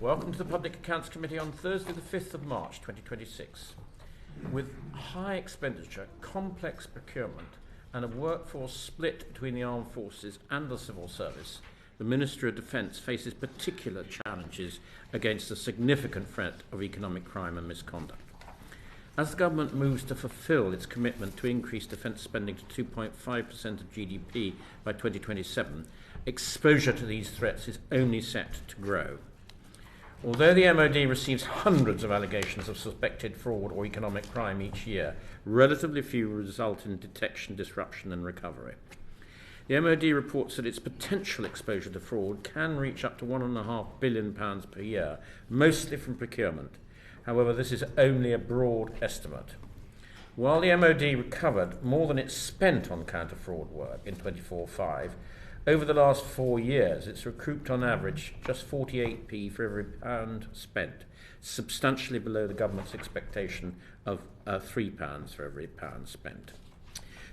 Welcome to the Public Accounts Committee on Thursday the 5th of March 2026. With high expenditure, complex procurement and a workforce split between the armed forces and the civil service, the Ministry of Defence faces particular challenges against a significant threat of economic crime and misconduct. As the government moves to fulfil its commitment to increase defence spending to 2.5% of GDP by 2027, exposure to these threats is only set to grow. Although the MoD receives hundreds of allegations of suspected fraud or economic crime each year, relatively few result in detection, disruption and recovery. The MoD reports that its potential exposure to fraud can reach up to £1.5 billion per year, mostly from procurement. However, this is only a broad estimate. While the MoD recovered more than it spent on counter-fraud work in 24/5, over the last 4 years, it's recouped on average just 48p for every pound spent, substantially below the government's expectation of £3 for every pound spent.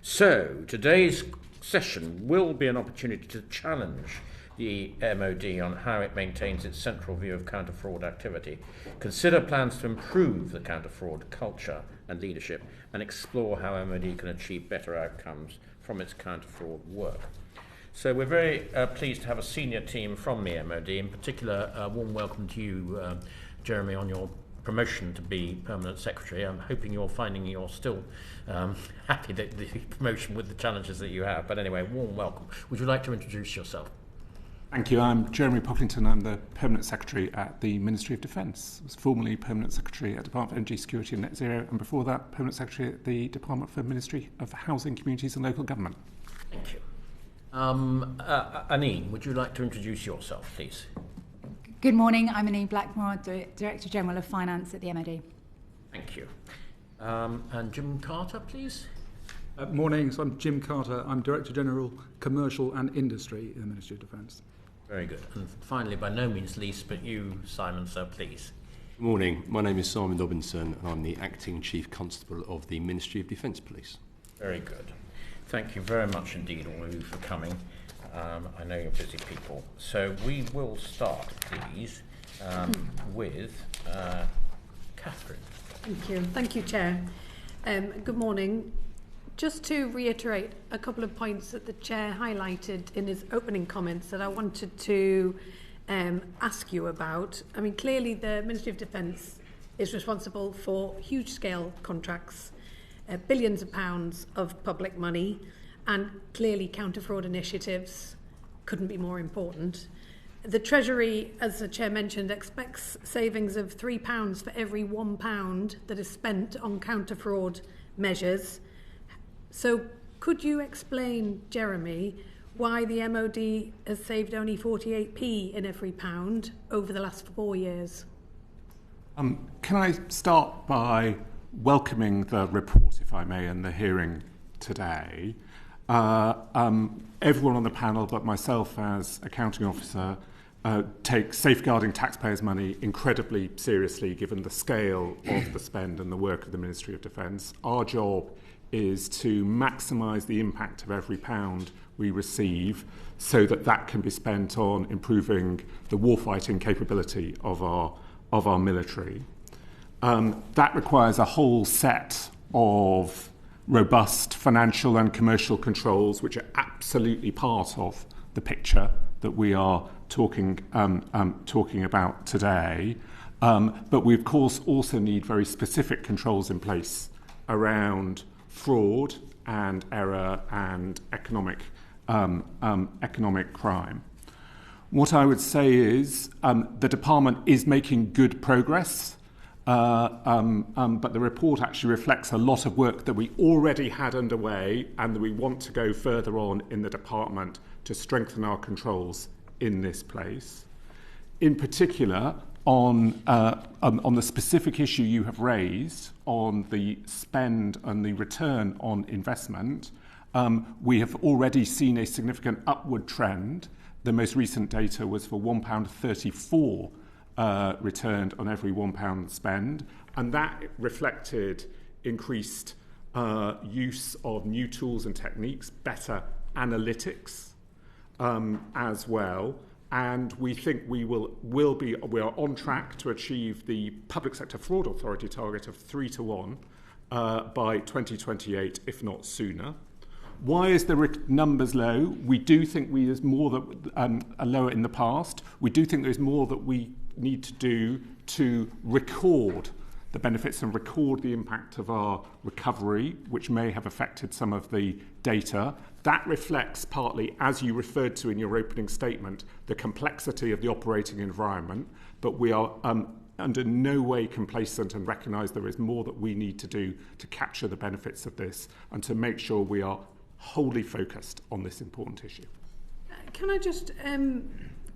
So, today's session will be an opportunity to challenge the MoD on how it maintains its central view of counter-fraud activity, consider plans to improve the counter-fraud culture and leadership, and explore how MoD can achieve better outcomes from its counter-fraud work. So we're very pleased to have a senior team from the MoD, in particular a warm welcome to you, Jeremy, on your promotion to be Permanent Secretary. I'm hoping you're finding you're still happy that the promotion with the challenges that you have. But anyway, warm welcome. Would you like to introduce yourself? Thank you. I'm Jeremy Pocklington. I'm the Permanent Secretary at the Ministry of Defence. I was formerly Permanent Secretary at Department of Energy Security and Net Zero, and before that, Permanent Secretary at the Department for Ministry of Housing, Communities and Local Government. Thank you. Aneen, would you like to introduce yourself, please? Good morning. I'm Aneen Blackmore, Director General of Finance at the MoD. Thank you. And Jim Carter, please. Morning. So I'm Jim Carter. I'm Director General Commercial and Industry in the Ministry of Defence. Very good. And finally, by no means least, but you, Simon, sir, please. Good morning. My name is Simon Dobinson, and I'm the Acting Chief Constable of the Ministry of Defence Police. Very good. Thank you very much indeed, all of you, for coming. I know you're busy people. So we will start, please, with Catherine. Thank you. Thank you, Chair. Good morning. Just to reiterate a couple of points that the Chair highlighted in his opening comments that I wanted to ask you about. I mean, clearly the Ministry of Defence is responsible for huge-scale contracts, billions of pounds of public money, and clearly counter-fraud initiatives couldn't be more important. The Treasury, as the Chair mentioned, expects savings of £3 for every £1 that is spent on counter-fraud measures. So could you explain, Jeremy, why the MoD has saved only 48p in every pound over the last 4 years? Can I start by welcoming the report, if I may, and the hearing today? Everyone on the panel, but myself as accounting officer, takes safeguarding taxpayers' money incredibly seriously, given the scale of the spend and the work of the Ministry of Defence. Our job is to maximise the impact of every pound we receive so that that can be spent on improving the warfighting capability of our military. That requires a whole set of robust financial and commercial controls, which are absolutely part of the picture that we are talking about today. But we, of course, also need very specific controls in place around fraud and error and economic crime. What I would say is the department is making good progress, but the report actually reflects a lot of work that we already had underway and that we want to go further on in the department to strengthen our controls in this place. In particular, on the specific issue you have raised on the spend and the return on investment, we have already seen a significant upward trend. The most recent data was for £1.34 returned on every £1 spend, and that reflected increased use of new tools and techniques, better analytics as well, and we think we are on track to achieve the Public Sector Fraud Authority target of 3 to 1 by 2028, if not sooner. Why is the numbers low? We do think there's more that are lower in the past. We do think there's more that we need to do to record the benefits and record the impact of our recovery, which may have affected some of the data. That reflects partly, as you referred to in your opening statement, the complexity of the operating environment, but we are under no way complacent and recognise there is more that we need to do to capture the benefits of this and to make sure we are wholly focused on this important issue. Can I just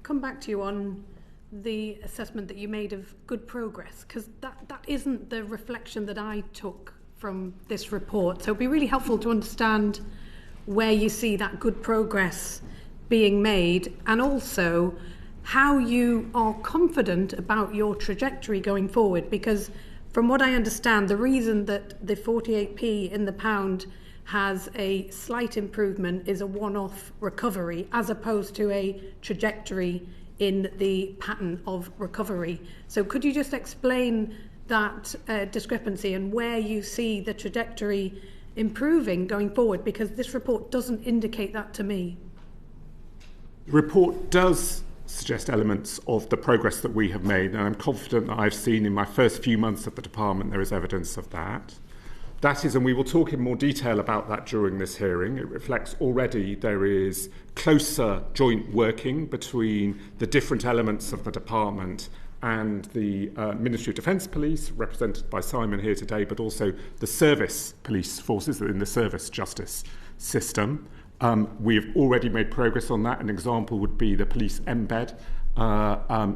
come back to you on the assessment that you made of good progress? Because that isn't the reflection that I took from this report. So it'd be really helpful to understand where you see that good progress being made, and also how you are confident about your trajectory going forward. Because from what I understand, the reason that the 48p in the pound has a slight improvement is a one-off recovery, as opposed to a trajectory in the pattern of recovery. So could you just explain that discrepancy and where you see the trajectory improving going forward? Because this report doesn't indicate that to me. The report does suggest elements of the progress that we have made, and I'm confident that I've seen in my first few months of the department there is evidence of that. That is, and we will talk in more detail about that during this hearing, it reflects already there is closer joint working between the different elements of the department and the Ministry of Defence Police, represented by Simon here today, but also the service police forces in the service justice system. We've already made progress on that. An example would be the police embed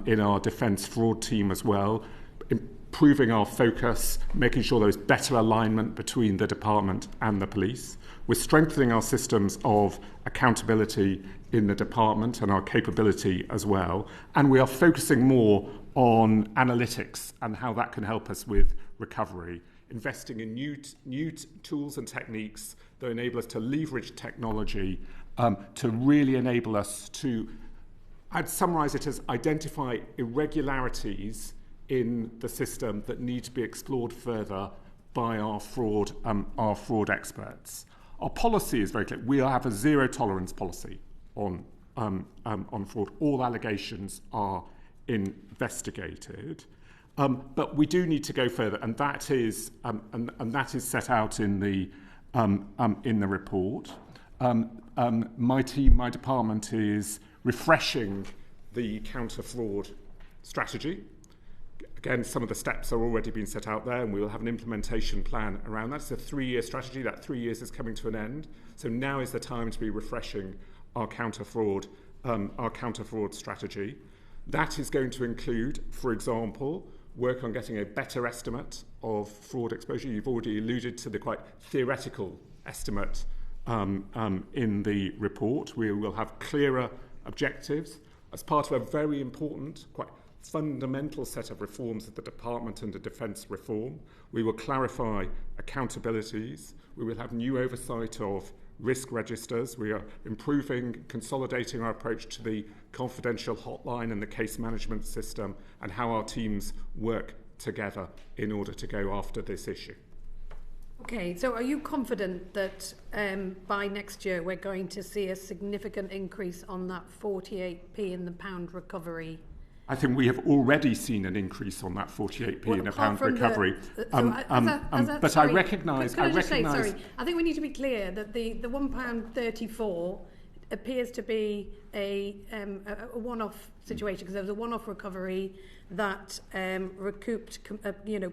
in our defence fraud team as well, improving our focus, making sure there is better alignment between the department and the police. We're strengthening our systems of accountability in the department and our capability as well. And we are focusing more on analytics and how that can help us with recovery, investing in new tools and techniques that enable us to leverage technology to really enable us to, I'd summarise it as identify irregularities in the system that need to be explored further by our fraud experts. Our policy is very clear. We have a zero tolerance policy on fraud. All allegations are investigated, but we do need to go further, and that is set out in the report. My team, my department, is refreshing the counter-fraud strategy. Again, some of the steps are already being set out there, and we will have an implementation plan around that. It's a 3-year strategy. That 3 years is coming to an end. So now is the time to be refreshing our counter-fraud strategy. That is going to include, for example, work on getting a better estimate of fraud exposure. You've already alluded to the quite theoretical estimate in the report. We will have clearer objectives as part of a very important, quite fundamental set of reforms of the department and the defence reform. We will clarify accountabilities. We will have new oversight of risk registers. We are improving, consolidating our approach to the confidential hotline and the case management system and how our teams work together in order to go after this issue. Okay, so are you confident that by next year we're going to see a significant increase on that 48p in the pound recovery? I think we have already seen an increase on that 48p in a pound recovery. But I recognise... Sorry, I think we need to be clear that the £1.34 appears to be a one-off situation, because there was a one-off recovery that recouped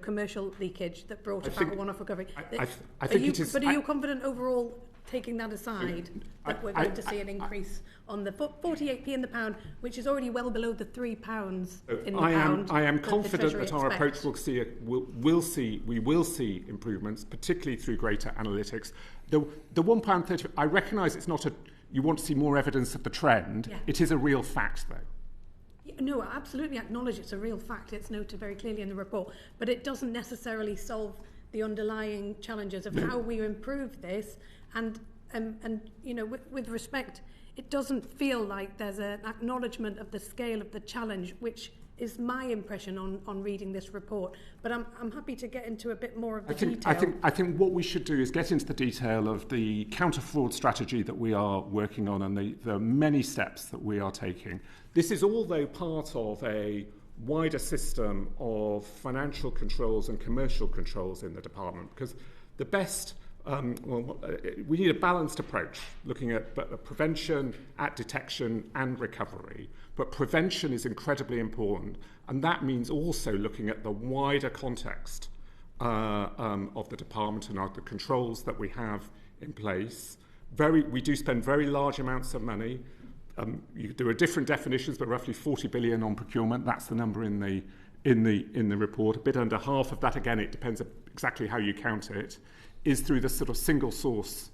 commercial leakage that brought about a one-off recovery. But are you confident overall, taking that aside, that we're going to see an increase on the 48p in the pound, which is already well below the £3 in the pound? I am confident that our approach we will see improvements, particularly through greater analytics. The £1.30, I recognise it's not you want to see more evidence of the trend. Yeah. It is a real fact, though. No, I absolutely acknowledge it's a real fact. It's noted very clearly in the report, but it doesn't necessarily solve the underlying challenges of how we improve this. And with respect, it doesn't feel like there's an acknowledgement of the scale of the challenge, which is my impression on reading this report. But I'm happy to get into a bit more of the detail. I think what we should do is get into the detail of the counter-fraud strategy that we are working on and the many steps that we are taking. This is all, though, part of a wider system of financial controls and commercial controls in the department, because the best we need a balanced approach, looking at prevention, at detection and recovery. But prevention is incredibly important, and that means also looking at the wider context of the department and the controls that we have in place. We do spend very large amounts of money. There are different definitions, but roughly 40 billion on procurement. That's the number in the report. A bit under half of that, again, it depends on exactly how you count it, is through the sort of single source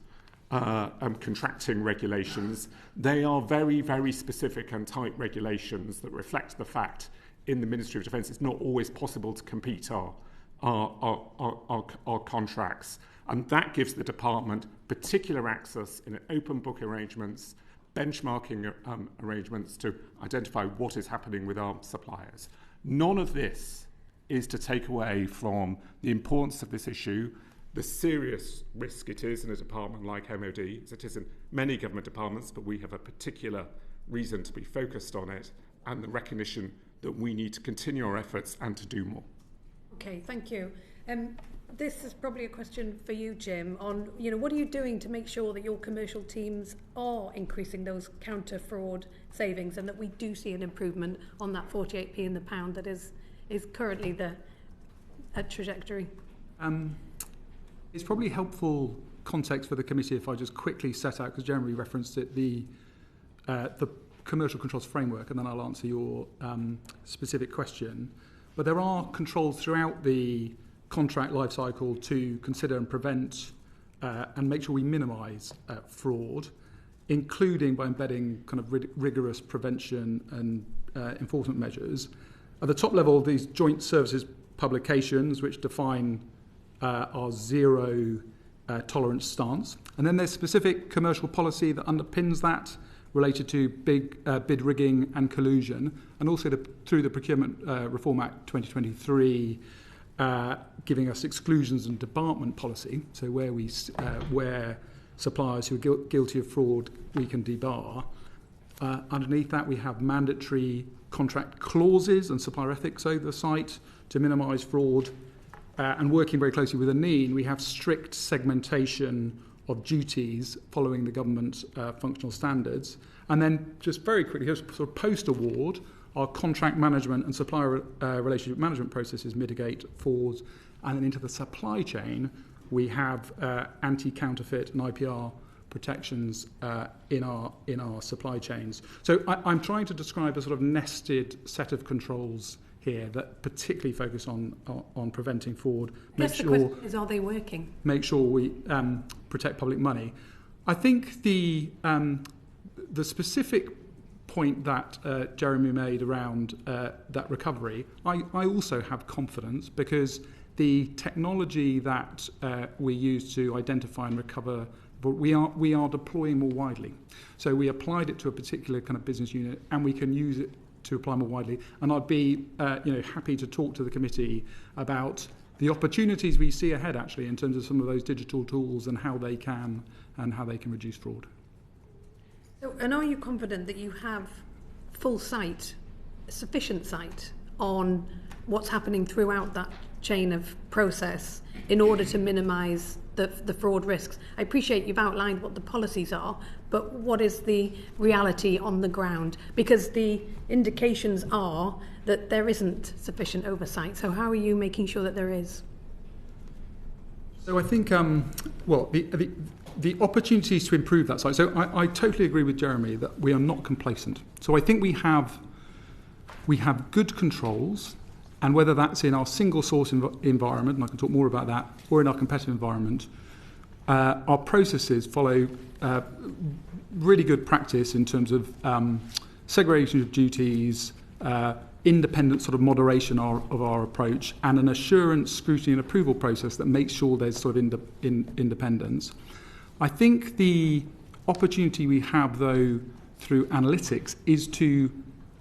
contracting regulations. They are very, very specific and tight regulations that reflect the fact in the Ministry of Defence it's not always possible to compete our contracts. And that gives the department particular access in open book arrangements, benchmarking arrangements to identify what is happening with our suppliers. None of this is to take away from the importance of this issue, the serious risk it is in a department like MoD, as it is in many government departments, but we have a particular reason to be focused on it, and the recognition that we need to continue our efforts and to do more. Okay, thank you. This is probably a question for you, Jim, on what are you doing to make sure that your commercial teams are increasing those counter-fraud savings and that we do see an improvement on that 48p in the pound that is currently the trajectory? It's probably helpful context for the committee if I just quickly set out, because Jeremy referenced it, the commercial controls framework, and then I'll answer your specific question. But there are controls throughout the contract life cycle to consider and prevent and make sure we minimise fraud, including by embedding kind of rigorous prevention and enforcement measures. At the top level, these joint services publications, which define our zero tolerance stance. And then there's specific commercial policy that underpins that, related to bid rigging and collusion, and also through the Procurement Reform Act 2023, giving us exclusions and debarment policy. So where suppliers who are guilty of fraud, we can debar. Underneath that, we have mandatory contract clauses and supplier ethics oversight to minimise fraud. And working very closely with Aneen, we have strict segmentation of duties following the government's functional standards. And then just very quickly, here's sort of post-award, our contract management and supplier relationship management processes mitigate frauds. And then into the supply chain, we have anti-counterfeit and IPR protections in our supply chains. So I'm trying to describe a sort of nested set of controls here that particularly focus on preventing fraud. The question is, are they working? Make sure we protect public money. I think the specific point that Jeremy made around that recovery, I also have confidence, because the technology that we use to identify and recover, but we are deploying more widely. So we applied it to a particular kind of business unit, and we can use it to apply more widely. And I'd be happy to talk to the committee about the opportunities we see ahead, actually, in terms of some of those digital tools and how they can reduce fraud. So, and are you confident that you have full sight, sufficient sight on what's happening throughout that chain of process in order to minimise the fraud risks? I appreciate you've outlined what the policies are, but what is the reality on the ground? Because the indications are that there isn't sufficient oversight. So how are you making sure that there is? So I think, the opportunities to improve that side. So I totally agree with Jeremy that we are not complacent. So I think we have good controls. And whether that's in our single source environment, and I can talk more about that, or in our competitive environment, our processes follow really good practice in terms of segregation of duties, independent sort of moderation of our approach, and an assurance, scrutiny and approval process that makes sure there's sort of independence. I think the opportunity we have, though, through analytics is to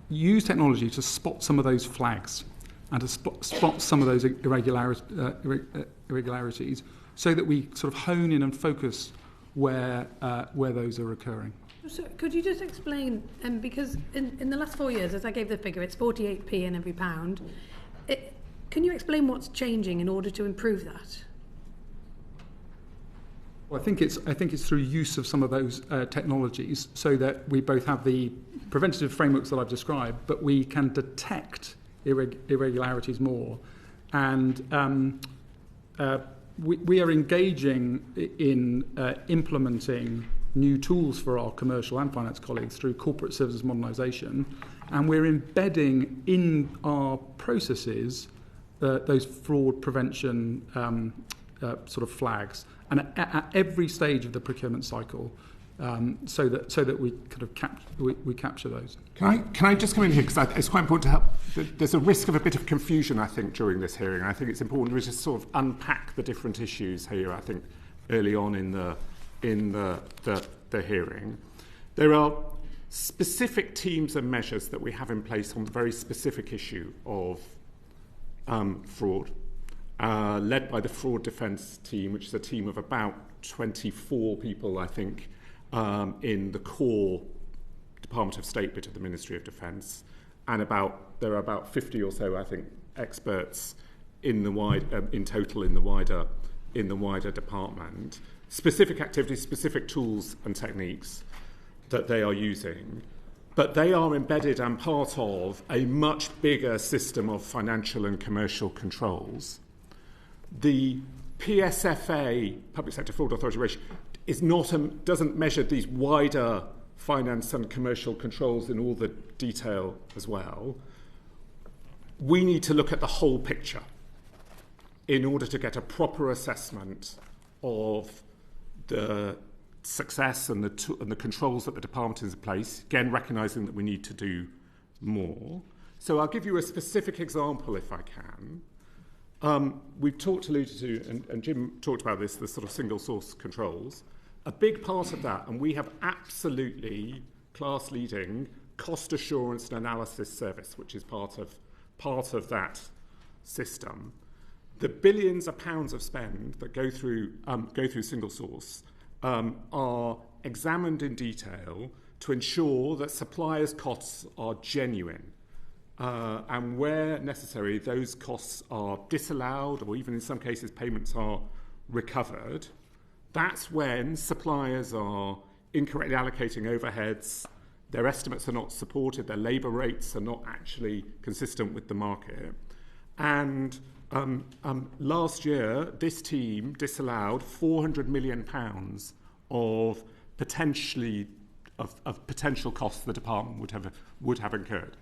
use technology to spot some of those flags and to spot some of those irregularities so that we sort of hone in and focus where those are occurring. So could you just explain, because in the last 4 years, as I gave the figure, it's 48p in every pound. Can you explain what's changing in order to improve that? Well, I think it's through use of some of those technologies so that we both have the preventative frameworks that I've described, but we can detect irregularities more. And we are engaging in implementing new tools for our commercial and finance colleagues through corporate services modernisation, and we're embedding in our processes those fraud prevention sort of flags, and at every stage of the procurement cycle, so that we kind of capture those. Can I just come in here, because it's quite important to help. There's a risk of a bit of confusion, I think, during this hearing. I think it's important to just sort of unpack the different issues here. I think early on in the hearing, there are specific teams and measures that we have in place on the very specific issue of fraud, led by the fraud defence team, which is a team of about 24 people, I think, in the core Department of State bit of the Ministry of Defence, and there are about 50 or so, I think, experts in total in the wider department. Specific activities, specific tools and techniques that they are using, but they are embedded and part of a much bigger system of financial and commercial controls. The PSFA, Public Sector Fraud Authority Ratio, doesn't measure these wider finance and commercial controls in all the detail as well. We need to look at the whole picture in order to get a proper assessment of the success and the controls that the department is in place, again recognising that we need to do more. So I'll give you a specific example if I can. We've alluded to, and Jim talked about this, the sort of single source controls. A big part of that, and we have absolutely class-leading cost assurance and analysis service, which is part of that system. The billions of pounds of spend that go through single source are examined in detail to ensure that suppliers' costs are genuine. And where necessary, those costs are disallowed, or even in some cases payments are recovered. That's when suppliers are incorrectly allocating overheads, their estimates are not supported, their labour rates are not actually consistent with the market. And last year, this team disallowed £400 million of potential costs the department would have incurred.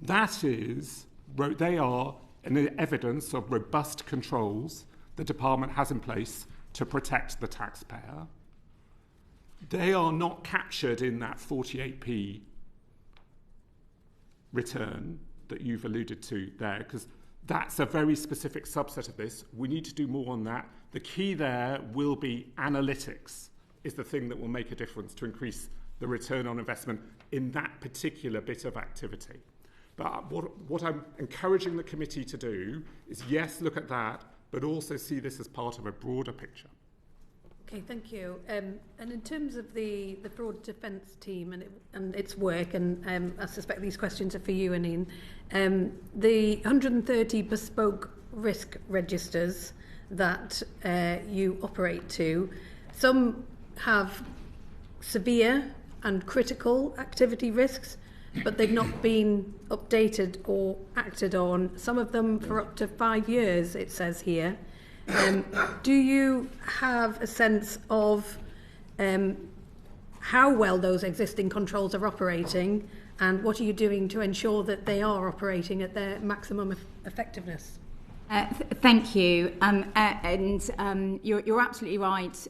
They are an evidence of robust controls the department has in place to protect the taxpayer. They are not captured in that 48p return that you've alluded to there, because that's a very specific subset of this. We need to do more on that. The key there will be analytics is the thing that will make a difference to increase the return on investment in that particular bit of activity. But what I'm encouraging the committee to do is, yes, look at that, but also see this as part of a broader picture. Okay, thank you. And in terms of the fraud defence team and its work, and I suspect these questions are for you, Aneen, the 130 bespoke risk registers that you operate to, some have severe and critical activity risks, but they've not been updated or acted on, some of them for up to 5 years, it says here. Do you have a sense of how well those existing controls are operating, and what are you doing to ensure that they are operating at their maximum effectiveness? Thank you. You're absolutely right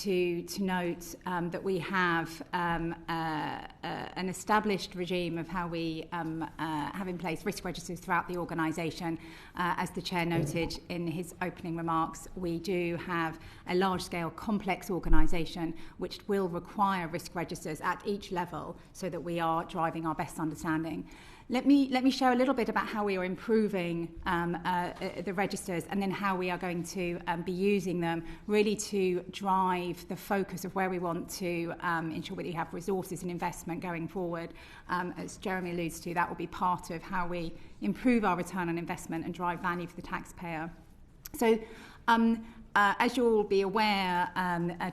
to note that we have an established regime of how we have in place risk registers throughout the organisation. As the Chair noted in his opening remarks, we do have a large-scale complex organisation which will require risk registers at each level so that we are driving our best understanding. Let me share a little bit about how we are improving the registers and then how we are going to be using them really to drive the focus of where we want to ensure that we have resources and investment going forward. As Jeremy alludes to, that will be part of how we improve our return on investment and drive value for the taxpayer. So, as you'll be aware,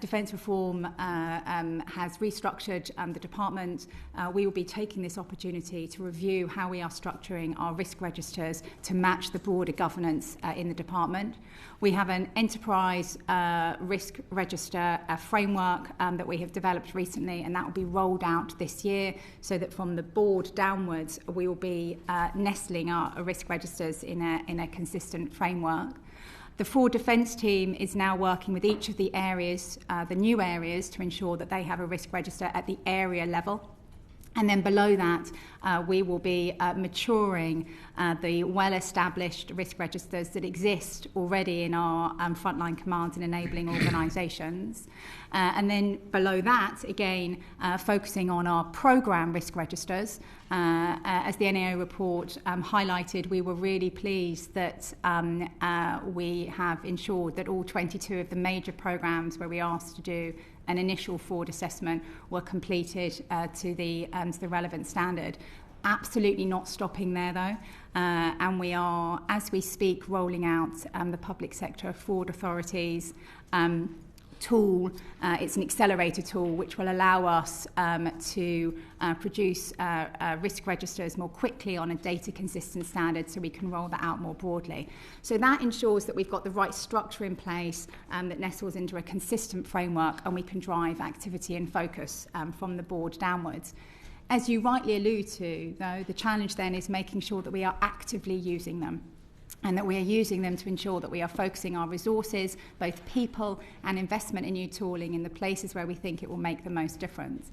Defence Reform has restructured the department. We will be taking this opportunity to review how we are structuring our risk registers to match the broader governance in the department. We have an enterprise risk register framework that we have developed recently, and that will be rolled out this year so that from the board downwards, we will be nestling our risk registers in a consistent framework. The Forward Defence team is now working with each of the areas, the new areas, to ensure that they have a risk register at the area level. And then below that, we will be maturing the well-established risk registers that exist already in our frontline commands and enabling organisations. And then below that, again, focusing on our programme risk registers. As the NAO report highlighted, we were really pleased that we have ensured that all 22 of the major programmes where we asked to do an initial forward assessment were completed to the relevant standard. Absolutely not stopping there, though. And we are, as we speak, rolling out the public sector forward authorities tool. It's an accelerator tool which will allow us to produce risk registers more quickly on a data consistent standard so we can roll that out more broadly. So that ensures that we've got the right structure in place that nestles into a consistent framework and we can drive activity and focus from the board downwards. As you rightly allude to, though, the challenge then is making sure that we are actively using them and that we are using them to ensure that we are focusing our resources, both people and investment in new tooling, in the places where we think it will make the most difference.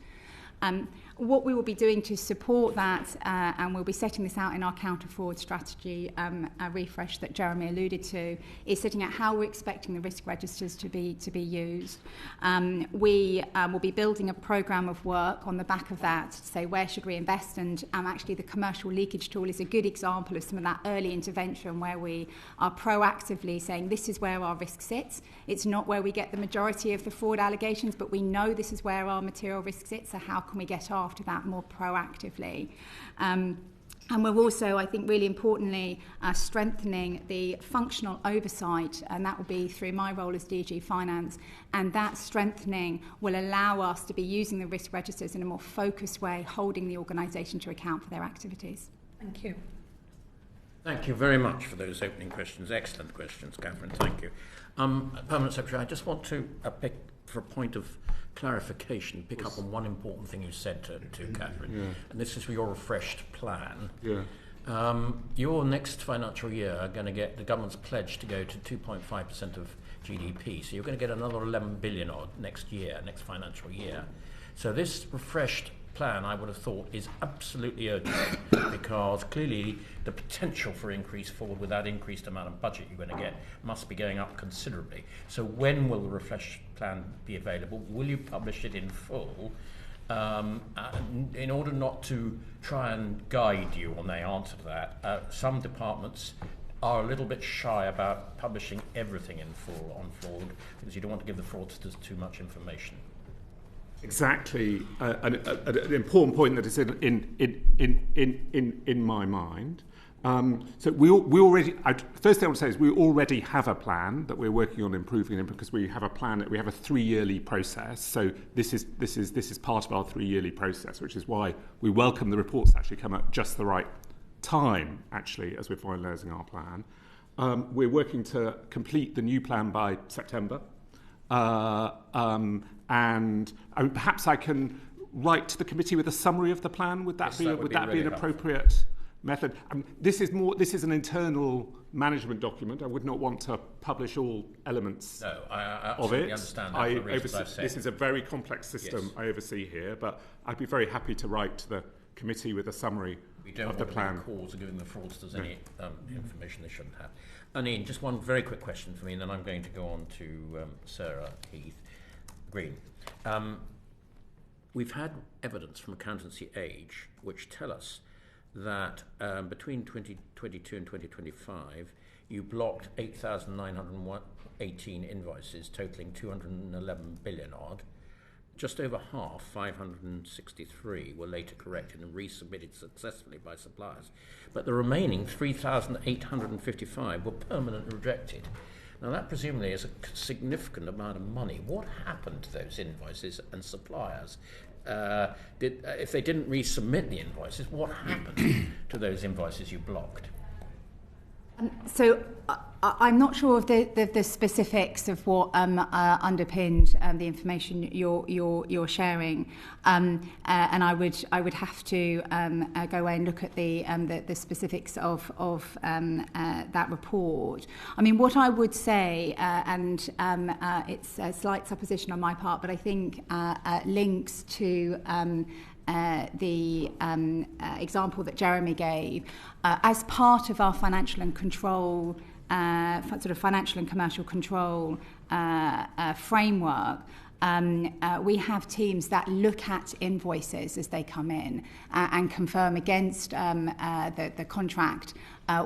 What we will be doing to support that, and we'll be setting this out in our counter-forward strategy refresh that Jeremy alluded to, is setting out how we're expecting the risk registers to be used. We will be building a programme of work on the back of that to say where should we invest, and actually the commercial leakage tool is a good example of some of that early intervention where we are proactively saying this is where our risk sits. It's not where we get the majority of the fraud allegations, but we know this is where our material risk sits, so how can we get after that more proactively? And we're also, I think, really importantly, strengthening the functional oversight, and that will be through my role as DG Finance, and that strengthening will allow us to be using the risk registers in a more focused way, holding the organisation to account for their activities. Thank you. Thank you very much for those opening questions. Excellent questions, Catherine. Thank you. Permanent Secretary, I just want to pick, for a point of clarification, pick up on one important thing you said to Catherine, and this is for your refreshed plan. Your next financial year are going to get the government's pledge to go to 2.5% of GDP, so you're going to get another 11 billion odd next financial year. So this refreshed plan, I would have thought, is absolutely urgent because clearly the potential for increase forward with that increased amount of budget you're going to get must be going up considerably. So when will the refreshed plan be available? Will you publish it in full? In order not to try and guide you on the answer to that, some departments are a little bit shy about publishing everything in full on fraud because you don't want to give the fraudsters too much information. Exactly, an important point that is in my mind. So we already. First thing I want to say is we already have a plan that we're working on improving it because we have a plan that we have a 3-yearly process. So this is part of our 3-yearly process, which is why we welcome the reports to actually come at just the right time. Actually, as we're finalising our plan, we're working to complete the new plan by September. And perhaps I can write to the committee with a summary of the plan. Would that be an appropriate method. This is an internal management document. I would not want to publish all elements No, I of absolutely it. understand that for the reasons I've said. This is a very complex system Yes. I oversee here, but I'd be very happy to write to the committee with a summary We don't of the want plan. to be the cause of giving the fraudsters any information they shouldn't have. Aneen, just one very quick question for me, and then I'm going to go on to Sarah Heath Green. We've had evidence from Accountancy Age which tell us that between 2022 and 2025, you blocked 8,918 invoices totaling 211 billion odd. Just over half, 563, were later corrected and resubmitted successfully by suppliers. But the remaining 3,855 were permanently rejected. Now that presumably is a significant amount of money. What happened to those invoices and suppliers? If they didn't resubmit the invoices, what happened to those invoices you blocked? So I'm not sure of the specifics of what underpinned the information you're sharing, and I would have to go away and look at the specifics of that report. I mean, what I would say, and it's a slight supposition on my part, but I think links to the example that Jeremy gave, as part of our financial and control, sort of financial and commercial control framework, we have teams that look at invoices as they come in and confirm against the contract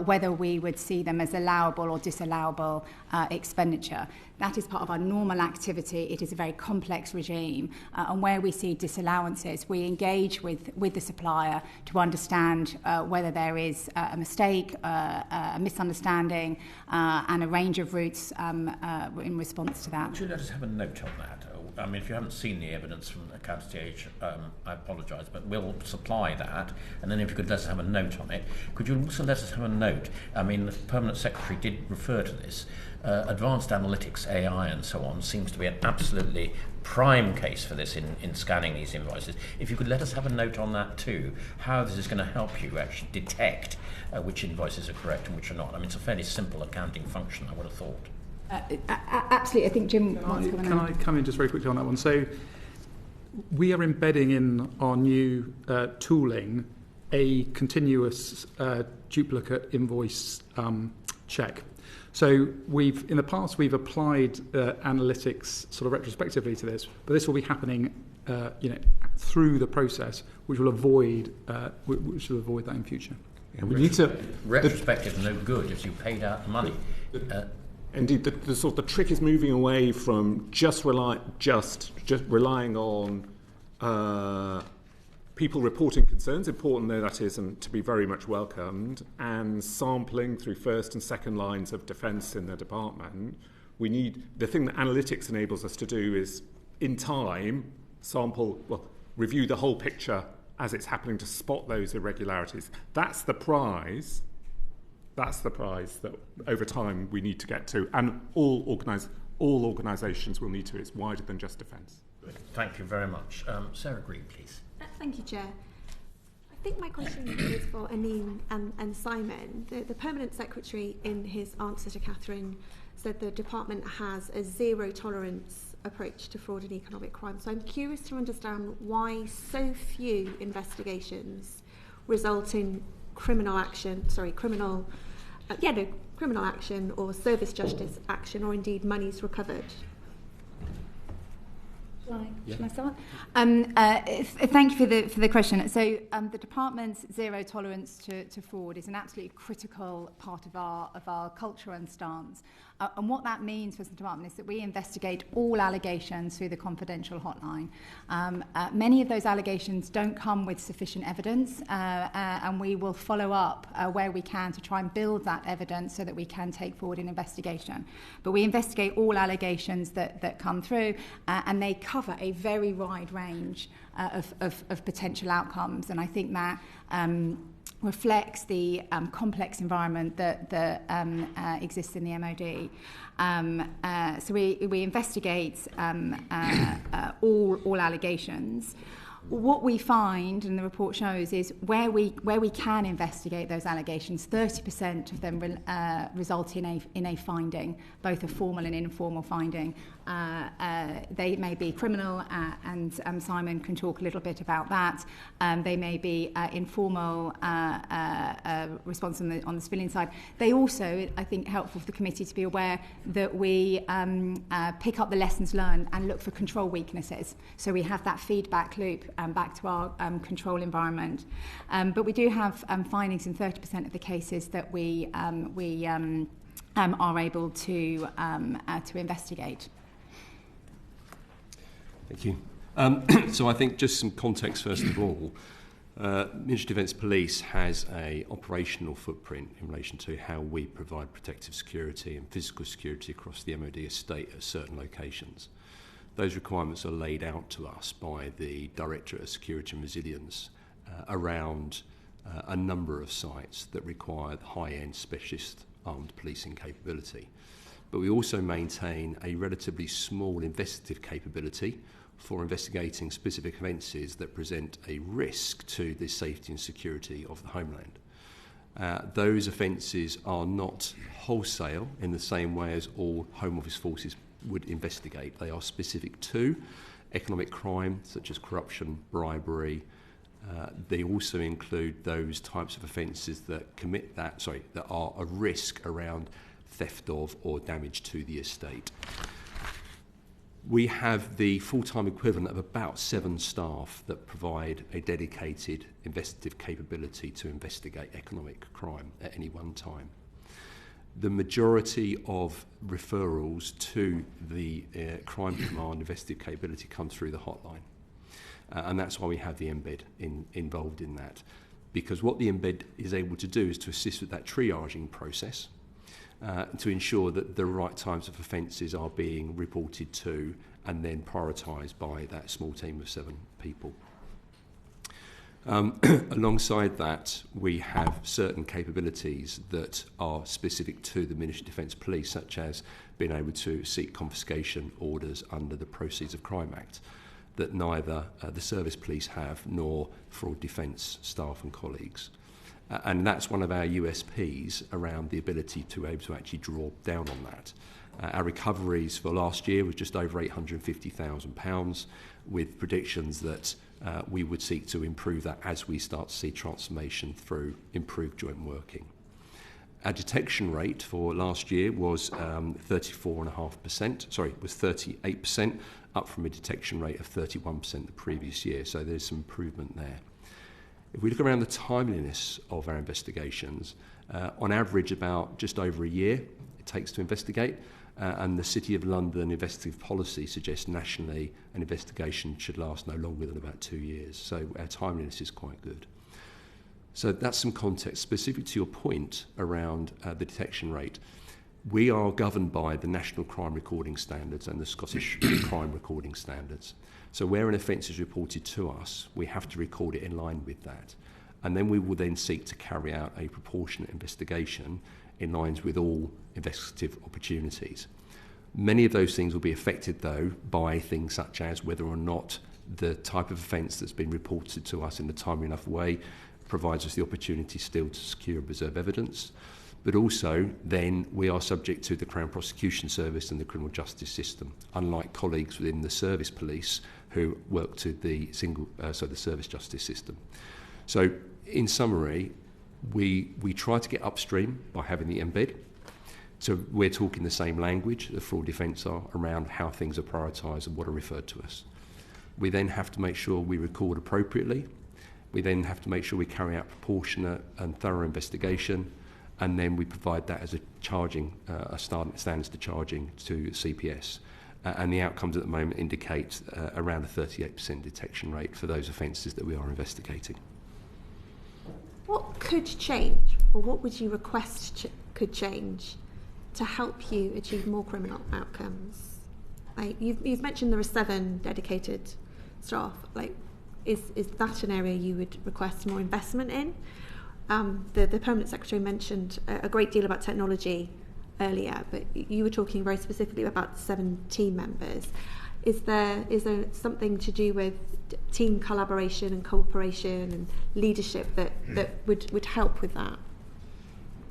whether we would see them as allowable or disallowable expenditure. That is part of our normal activity. It is a very complex regime, and where we see disallowances, we engage with the supplier to understand whether there is a mistake, a misunderstanding, and a range of routes in response to that. Would you let us have a note on that? I mean, if you haven't seen the evidence from Accountancy Age, I apologise, but we'll supply that. And then if you could let us have a note on it. Could you also let us have a note? I mean, the Permanent Secretary did refer to this. Advanced analytics, AI and so on, seems to be an absolutely prime case for this in scanning these invoices. If you could let us have a note on that too, how this is going to help you actually detect which invoices are correct and which are not. I mean, it's a fairly simple accounting function, I would have thought. Absolutely. I think Jim wants to come in. Can I come in just very quickly on that one? So we are embedding in our new tooling a continuous duplicate invoice check. So in the past we've applied analytics sort of retrospectively to this, but this will be happening through the process, which will avoid that in future. Yeah, we need to. Retrospective is no good if you paid out the money. Indeed, the trick is moving away from just relying on people reporting concerns, important though that is, and to be very much welcomed, and sampling through first and second lines of defence in the department. The thing that analytics enables us to do is, in time, review the whole picture as it's happening to spot those irregularities. That's the prize that over time we need to get to, and all organisations will need to. It's wider than just defence. Thank you very much. Sarah Green, please. Thank you, Chair. I think my question is for Aneen and Simon. The Permanent Secretary, in his answer to Catherine, said the department has a zero tolerance approach to fraud and economic crime. So I'm curious to understand why so few investigations result in criminal action or service justice action, or indeed monies recovered. Shall I start? Thank you for the question. So the department's zero tolerance to fraud is an absolutely critical part of our culture and stance. And what that means for the department is that we investigate all allegations through the confidential hotline. Many of those allegations don't come with sufficient evidence, and we will follow up where we can to try and build that evidence so that we can take forward an investigation. But we investigate all allegations that come through, and they cover a very wide range of potential outcomes. And I think that reflects the complex environment that exists in the MoD. So we investigate all allegations. what we find, and the report shows, is where we can investigate those allegations, 30% of them result in a finding, both a formal and informal finding. They may be criminal, and Simon can talk a little bit about that. They may be informal response on the civilian side. They also, I think, helpful for the committee to be aware that we pick up the lessons learned and look for control weaknesses. So we have that feedback loop back to our control environment. But we do have findings in 30% of the cases that we are able to investigate. Thank you. So I think just some context first of all. Ministry of Defence Police has an operational footprint in relation to how we provide protective security and physical security across the MoD estate at certain locations. Those requirements are laid out to us by the Directorate of Security and Resilience around a number of sites that require high-end specialist armed policing capability. But we also maintain a relatively small investigative capability for investigating specific offences that present a risk to the safety and security of the homeland. Those offences are not wholesale in the same way as all Home Office forces would investigate. They are specific to economic crime, such as corruption, bribery. They also include those types of offences that that are a risk around theft of or damage to the estate. We have the full-time equivalent of about 7 staff that provide a dedicated investigative capability to investigate economic crime at any one time. The majority of referrals to the Crime Command investigative capability come through the hotline. And that's why we have the embed involved in that. Because what the embed is able to do is to assist with that triaging process to ensure that the right types of offences are being reported to and then prioritised by that small team of 7 people. Alongside that, we have certain capabilities that are specific to the Ministry of Defence Police, such as being able to seek confiscation orders under the Proceeds of Crime Act that neither the service police have nor fraud defence staff and colleagues. And that's one of our USPs around the ability to be able to actually draw down on that. Our recoveries for last year was just over £850,000, with predictions that we would seek to improve that as we start to see transformation through improved joint working. Our detection rate for last year was 38%, up from a detection rate of 31% the previous year, so there's some improvement there. If we look around the timeliness of our investigations, on average about just over a year it takes to investigate, and the City of London investigative policy suggests nationally an investigation should last no longer than about 2 years, so our timeliness is quite good. So that's some context. Specific to your point around the detection rate, we are governed by the National Crime Recording Standards and the Scottish Crime Recording Standards. So where an offence is reported to us, we have to record it in line with that. And then we will then seek to carry out a proportionate investigation in lines with all investigative opportunities. Many of those things will be affected, though, by things such as whether or not the type of offence that's been reported to us in a timely enough way provides us the opportunity still to secure and preserve evidence. But also, then, we are subject to the Crown Prosecution Service and the criminal justice system, unlike colleagues within the service police who work to the the service justice system. So, in summary, we try to get upstream by having the embed. So we're talking the same language the fraud defence are around how things are prioritised and what are referred to us. We then have to make sure we record appropriately. We then have to make sure we carry out proportionate and thorough investigation, and then we provide that as a charging, standards to charging to CPS. And the outcomes at the moment indicate around a 38% detection rate for those offences that we are investigating. What could change, or what would you request could change to help you achieve more criminal outcomes? Like you've mentioned there are 7 dedicated staff. Like, is that an area you would request more investment in? The Permanent Secretary mentioned a great deal about technology earlier, but you were talking very specifically about 7 team members. is there something to do with team collaboration and cooperation and leadership that would help with that?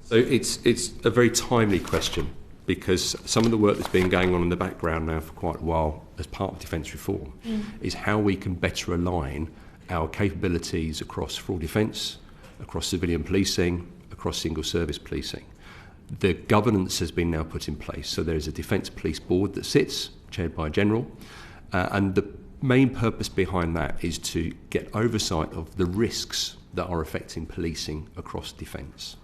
So it's a very timely question, because some of the work that's been going on in the background now for quite a while as part of defence reform is how we can better align our capabilities across fraud defence, across civilian policing, across single service policing. The governance has been now put in place, so there is a Defence Police Board that sits, chaired by a General, and the main purpose behind that is to get oversight of the risks that are affecting policing across defence.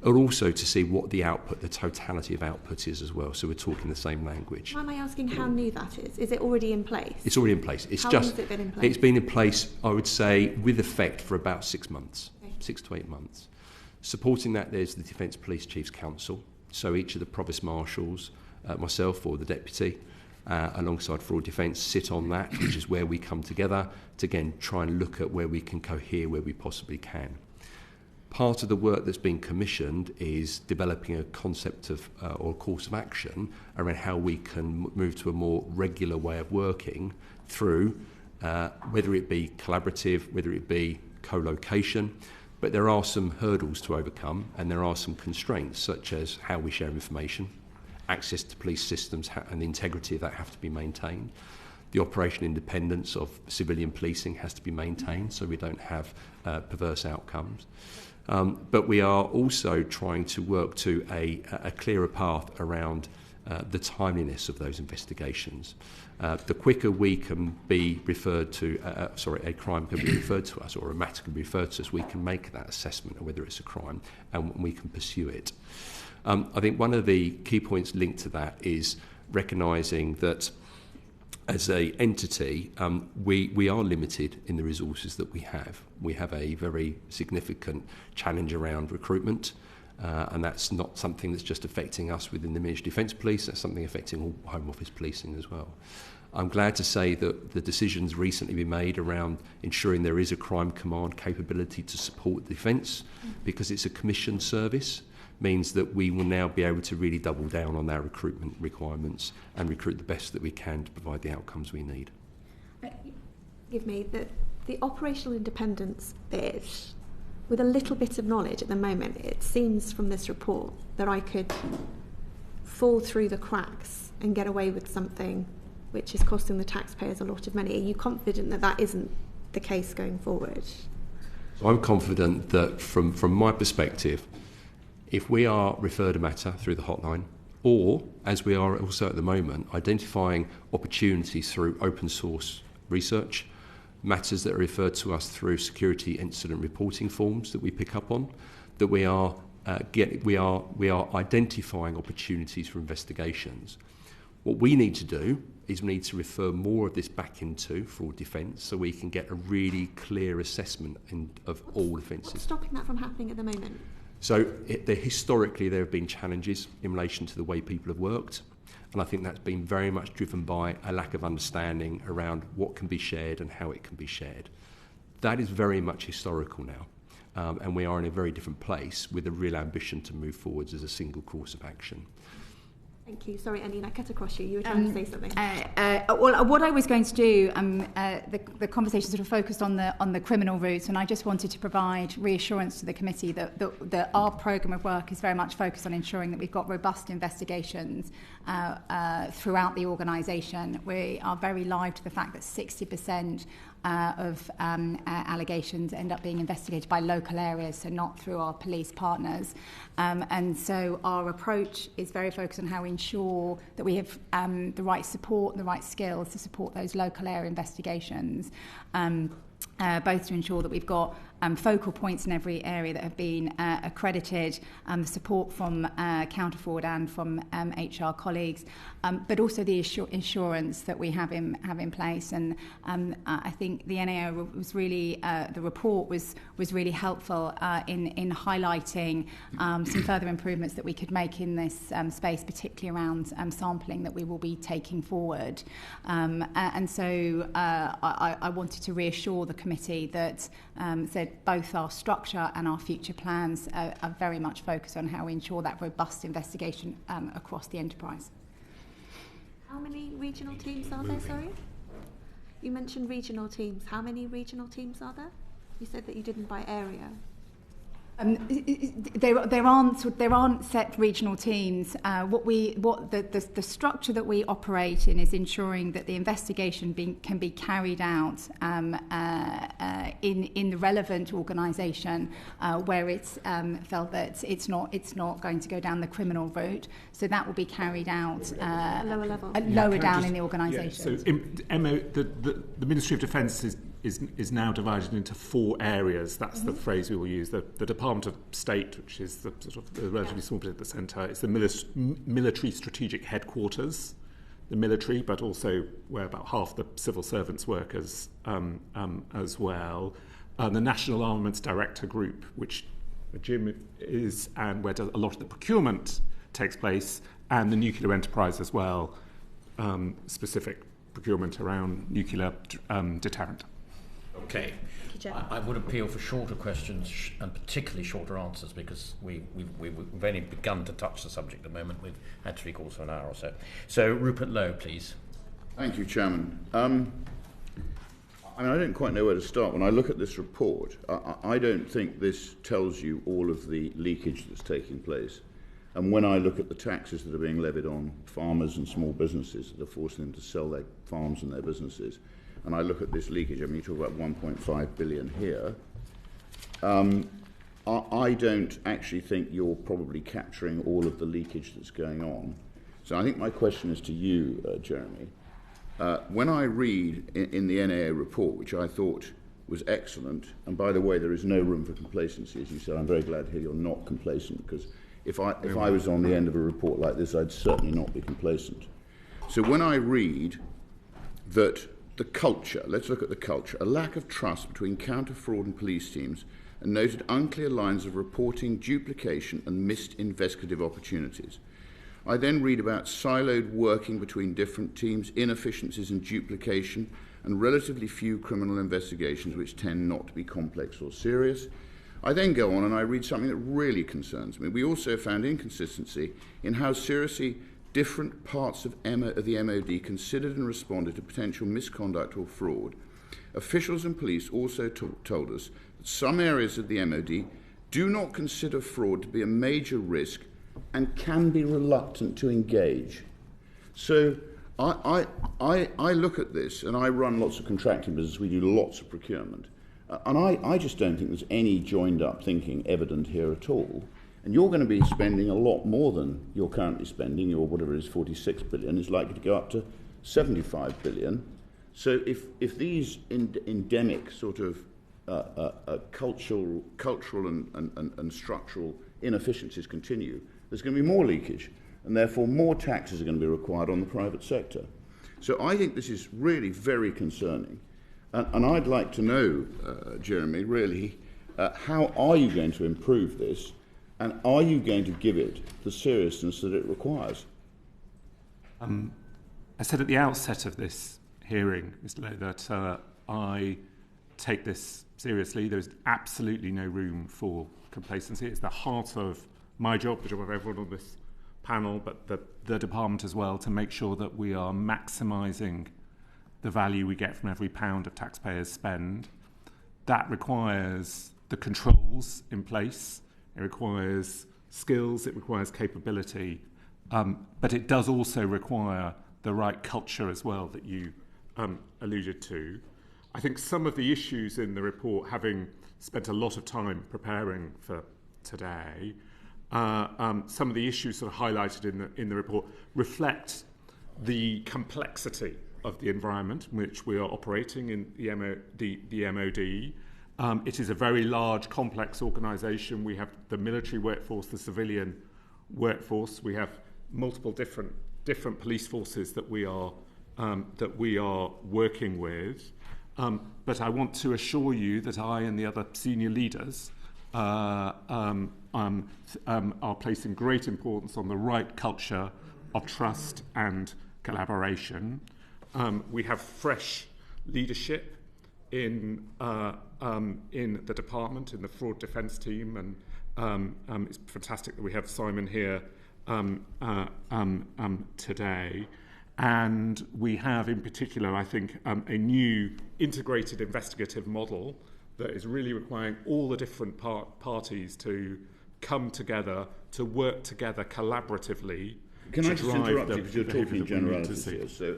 And also to see what the output, the totality of output is as well, so we're talking the same language. Why am I asking how new that is? Is it already in place? It's already in place. How long has it been in place? It's been in place, I would say, with effect for about 6 months, 6 to 8 months. Supporting that, there's the Defence Police Chiefs Council, so each of the Provost Marshals, myself or the Deputy, alongside Fraud Defence, sit on that, which is where we come together to, again, try and look at where we can cohere where we possibly can. Part of the work that's been commissioned is developing a concept of or a course of action around how we can move to a more regular way of working through, whether it be collaborative, whether it be co-location. But there are some hurdles to overcome, and there are some constraints, such as how we share information, access to police systems and the integrity of that have to be maintained. The operational independence of civilian policing has to be maintained so we don't have perverse outcomes. But we are also trying to work to a clearer path around the timeliness of those investigations. The quicker we can be referred to, a crime can be referred to us or a matter can be referred to us, we can make that assessment of whether it's a crime and we can pursue it. I think one of the key points linked to that is recognising that as an entity, we are limited in the resources that we have. We have a very significant challenge around recruitment, and that's not something that's just affecting us within the Ministry of Defence Police, that's something affecting all Home Office policing as well. I'm glad to say that the decisions recently been made around ensuring there is a crime command capability to support defence, because it's a commissioned service, means that we will now be able to really double down on our recruitment requirements and recruit the best that we can to provide the outcomes we need. Give me the operational independence bit. With a little bit of knowledge at the moment, it seems from this report that I could fall through the cracks and get away with something which is costing the taxpayers a lot of money. Are you confident that that isn't the case going forward? So I'm confident that from my perspective, if we are referred a matter through the hotline, or, as we are also at the moment, identifying opportunities through open source research, matters that are referred to us through security incident reporting forms that we pick up on, that we are identifying opportunities for investigations. What we need to do is we need to refer more of this back into fraud defence so we can get a really clear assessment of all offences. What's stopping that from happening at the moment? So historically there have been challenges in relation to the way people have worked, and I think that's been very much driven by a lack of understanding around what can be shared and how it can be shared. That is very much historical now, and we are in a very different place with a real ambition to move forwards as a single course of action. Thank you. Sorry, Aneen, I cut across you. You were trying to say something. Well, what I was going to do, the conversation sort of focused on the criminal route, and I just wanted to provide reassurance to the committee that our programme of work is very much focused on ensuring that we've got robust investigations throughout the organisation. We are very live to the fact that 60% of allegations end up being investigated by local areas, so not through our police partners. And so our approach is very focused on how we ensure that we have the right support and the right skills to support those local area investigations, both to ensure that we've got focal points in every area that have been accredited, the support from counter-fraud and from HR colleagues, but also the assurance that we have in place. And I think the NAO was really, the report was really helpful in highlighting some further improvements that we could make in this space, particularly around sampling that we will be taking forward. And so I wanted to reassure the committee that both our structure and our future plans are very much focused on how we ensure that robust investigation across the enterprise. How many regional teams are there, sorry? You mentioned regional teams. How many regional teams are there? You said that you didn't by area. There aren't set regional teams. The structure that we operate in is ensuring that the investigation can be carried out in the relevant organisation where it's felt that it's not going to go down the criminal route. So that will be carried out lower level, lower down in the organisation. So the Ministry of Defence is now divided into 4 areas. That's the phrase we will use. The Department of State, which is the sort of the relatively small bit at the centre. It's the military strategic headquarters, the military, but also where about half the civil servants work as well. The National Armaments Director Group, which Jim is, and where a lot of the procurement takes place, and the nuclear enterprise as well, specific procurement around nuclear deterrent. Okay. I would appeal for shorter questions and particularly shorter answers, because we've only begun to touch the subject at the moment. We've had 3/4 of an hour or so. So Rupert Lowe, please. Thank you, Chairman. I don't quite know where to start. When I look at this report, I don't think this tells you all of the leakage that's taking place. And when I look at the taxes that are being levied on farmers and small businesses that are forcing them to sell their farms and their businesses, and I look at this leakage, I mean, you talk about 1.5 billion here, I don't actually think you're probably capturing all of the leakage that's going on. So I think my question is to you, Jeremy. When I read in the NAA report, which I thought was excellent, and by the way, there is no room for complacency, as you said. I'm very glad to hear you're not complacent, because if I was on the end of a report like this, I'd certainly not be complacent. So when I read that the culture, let's look at the culture, a lack of trust between counter-fraud and police teams, and noted unclear lines of reporting, duplication, and missed investigative opportunities. I then read about siloed working between different teams, inefficiencies and duplication, and relatively few criminal investigations which tend not to be complex or serious. I then go on and I read something that really concerns me. We also found inconsistency in how seriously different parts of the MoD considered and responded to potential misconduct or fraud. Officials and police also told us that some areas of the MoD do not consider fraud to be a major risk and can be reluctant to engage. So I look at this, and I run lots of contracting business, we do lots of procurement, and I just don't think there's any joined-up thinking evident here at all. And you're going to be spending a lot more than you're currently spending. Your whatever it is, 46 billion, is likely to go up to 75 billion. So if these endemic sort of cultural and structural inefficiencies continue, there's going to be more leakage, and therefore more taxes are going to be required on the private sector. So I think this is really very concerning. And I'd like to know, Jeremy, really, how are you going to improve this? And are you going to give it the seriousness that it requires? I said at the outset of this hearing, Mr. Lowe, that I take this seriously. There's absolutely no room for complacency. It's the heart of my job, the job of everyone on this panel, but the department as well, to make sure that we are maximising the value we get from every pound of taxpayers' spend. That requires the controls in place. It requires skills, it requires capability, but it does also require the right culture as well that you alluded to. I think some of the issues in the report, having spent a lot of time preparing for today, some of the issues sort of highlighted in the report reflect the complexity of the environment in which we are operating in the MoD. It is a very large, complex organisation. We have the military workforce, the civilian workforce. We have multiple different police forces that we are working with. But I want to assure you that I and the other senior leaders are placing great importance on the right culture of trust and collaboration. We have fresh leadership in the department, in the fraud defence team, and it's fantastic that we have Simon here today. And we have, in particular, I think, a new integrated investigative model that is really requiring all the different parties to come together, to work together collaboratively. Can I just interrupt you because you're talking generalities here? So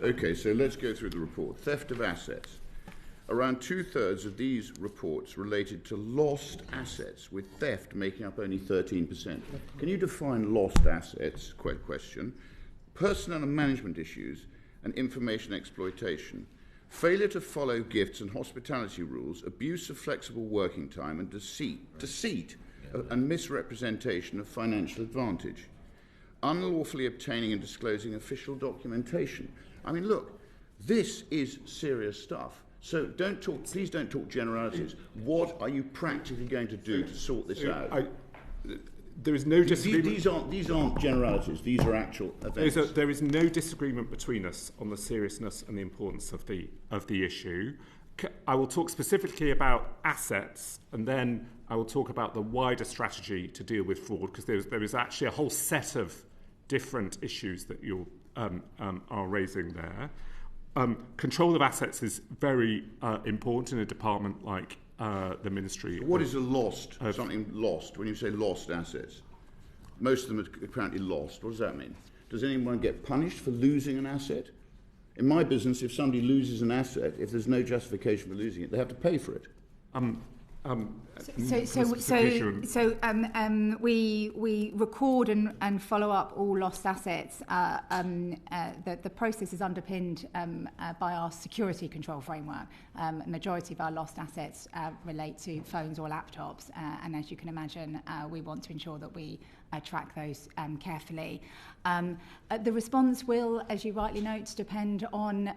let's go through the report. Theft of assets. Around 2/3 of these reports related to lost assets, with theft making up only 13%. Can you define lost assets? Question. Personnel and management issues and information exploitation. Failure to follow gifts and hospitality rules, abuse of flexible working time, and deceit and misrepresentation of financial advantage. Unlawfully obtaining and disclosing official documentation. I mean, look, this is serious stuff. So please don't talk generalities. What are you practically going to do to sort this out? There is no disagreement. These aren't generalities. These are actual events. There is no disagreement between us on the seriousness and the importance of the issue. I will talk specifically about assets, and then I will talk about the wider strategy to deal with fraud, because there is actually a whole set of different issues that you are raising there. Control of assets is very important in a department like the Ministry. What is something lost? When you say lost assets, most of them are apparently lost. What does that mean? Does anyone get punished for losing an asset? In my business, if somebody loses an asset, if there's no justification for losing it, they have to pay for it. We record and follow up all lost assets. The process is underpinned by our security control framework. A majority of our lost assets relate to phones or laptops, and as you can imagine, we want to ensure that we track those carefully. The response will, as you rightly note, depend on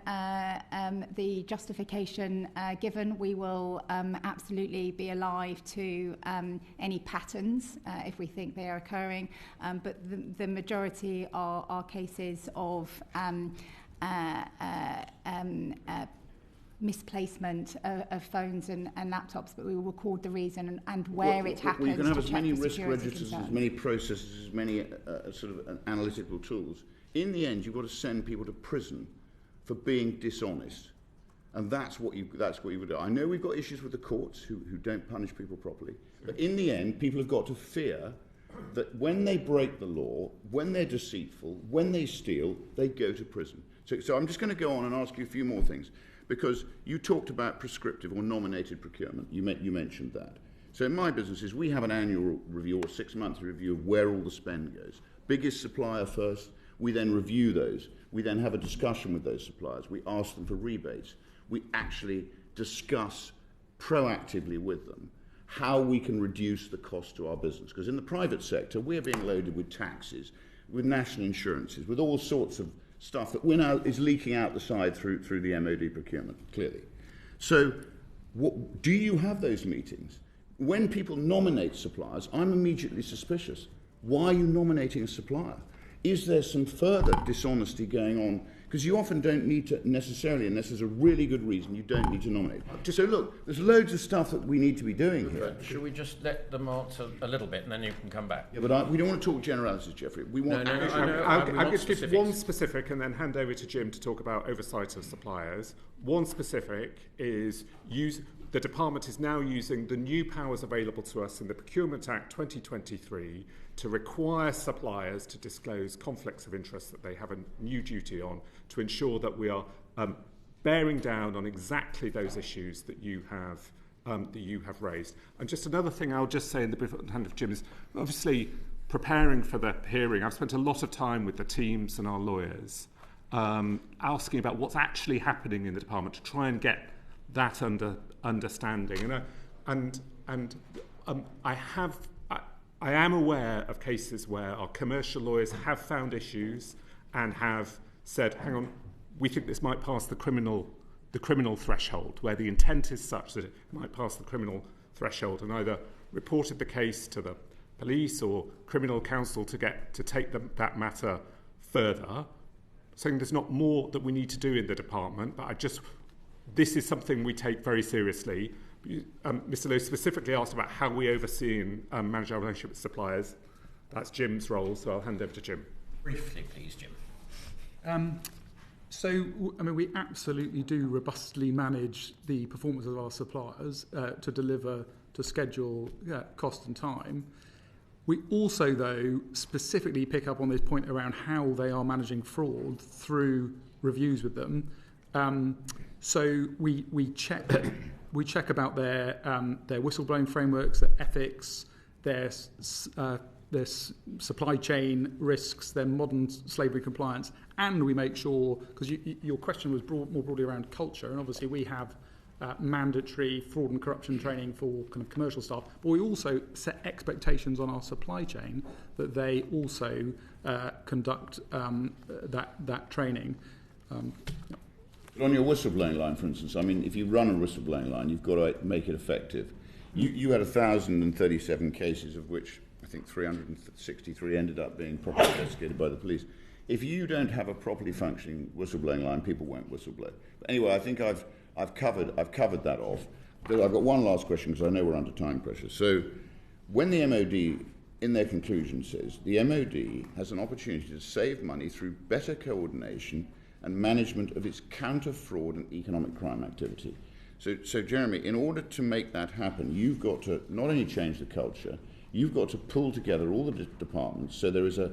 the justification given. We will absolutely be alive to any patterns if we think they are occurring, but the majority are cases of misplacement of phones and laptops, but we will record the reason and where it happens. You can have as many risk registers, as many processes, as many sort of analytical tools. In the end, you've got to send people to prison for being dishonest, and that's what you would do. I know we've got issues with the courts who don't punish people properly, but in the end, people have got to fear that when they break the law, when they're deceitful, when they steal, they go to prison. So I'm just going to go on and ask you a few more things. Because you talked about prescriptive or nominated procurement. You mentioned that. So in my businesses, we have an annual review or 6-month review of where all the spend goes. Biggest supplier first. We then review those. We then have a discussion with those suppliers. We ask them for rebates. We actually discuss proactively with them how we can reduce the cost to our business. Because in the private sector, we're being loaded with taxes, with national insurances, with all sorts of stuff that is leaking out the side through the MoD procurement, clearly. So do you have those meetings? When people nominate suppliers, I'm immediately suspicious. Why are you nominating a supplier? Is there some further dishonesty going on? Because you often don't need to necessarily, unless there's a really good reason, you don't need to nominate. So look, there's loads of stuff that we need to be doing here. Should we just let them answer a little bit and then you can come back? Yeah, but we don't want to talk generalities, Geoffrey. We want I'll just give one specific and then hand over to Jim to talk about oversight of suppliers. One specific is the department is now using the new powers available to us in the Procurement Act 2023 to require suppliers to disclose conflicts of interest that they have a new duty on, to ensure that we are bearing down on exactly those issues that you have raised. And just another thing I'll just say in the hand of Jim is, obviously, preparing for the hearing, I've spent a lot of time with the teams and our lawyers asking about what's actually happening in the department to try and get that understanding. I am aware of cases where our commercial lawyers have found issues and have said, hang on, we think this might pass the criminal threshold, where the intent is such that it might pass the criminal threshold, and either reported the case to the police or criminal counsel to take that matter further, saying there's not more that we need to do in the department, but this is something we take very seriously. Mr. Lowe specifically asked about how we oversee and manage our relationship with suppliers. That's Jim's role, so I'll hand over to Jim. Briefly, please, Jim. So, I mean, we absolutely do robustly manage the performance of our suppliers to deliver to schedule, cost and time. We also, though, specifically pick up on this point around how they are managing fraud through reviews with them. So we check about their whistleblowing frameworks, their ethics, their supply chain risks, their modern slavery compliance, and we make sure, because your question was more broadly around culture, and obviously we have mandatory fraud and corruption training for kind of commercial staff, but we also set expectations on our supply chain that they also conduct that training. But on your whistleblowing line, for instance, I mean, if you run a whistleblowing line, you've got to make it effective. You had 1,037 cases, of which I think 363 ended up being properly investigated by the police. If you don't have a properly functioning whistleblowing line, people won't whistleblow. But anyway, I think I've covered that off. But I've got one last question because I know we're under time pressure. So when the MoD, in their conclusion, says the MoD has an opportunity to save money through better coordination and management of its counter-fraud and economic crime activity. So Jeremy, in order to make that happen, you've got to not only change the culture, you've got to pull together all the departments so there is a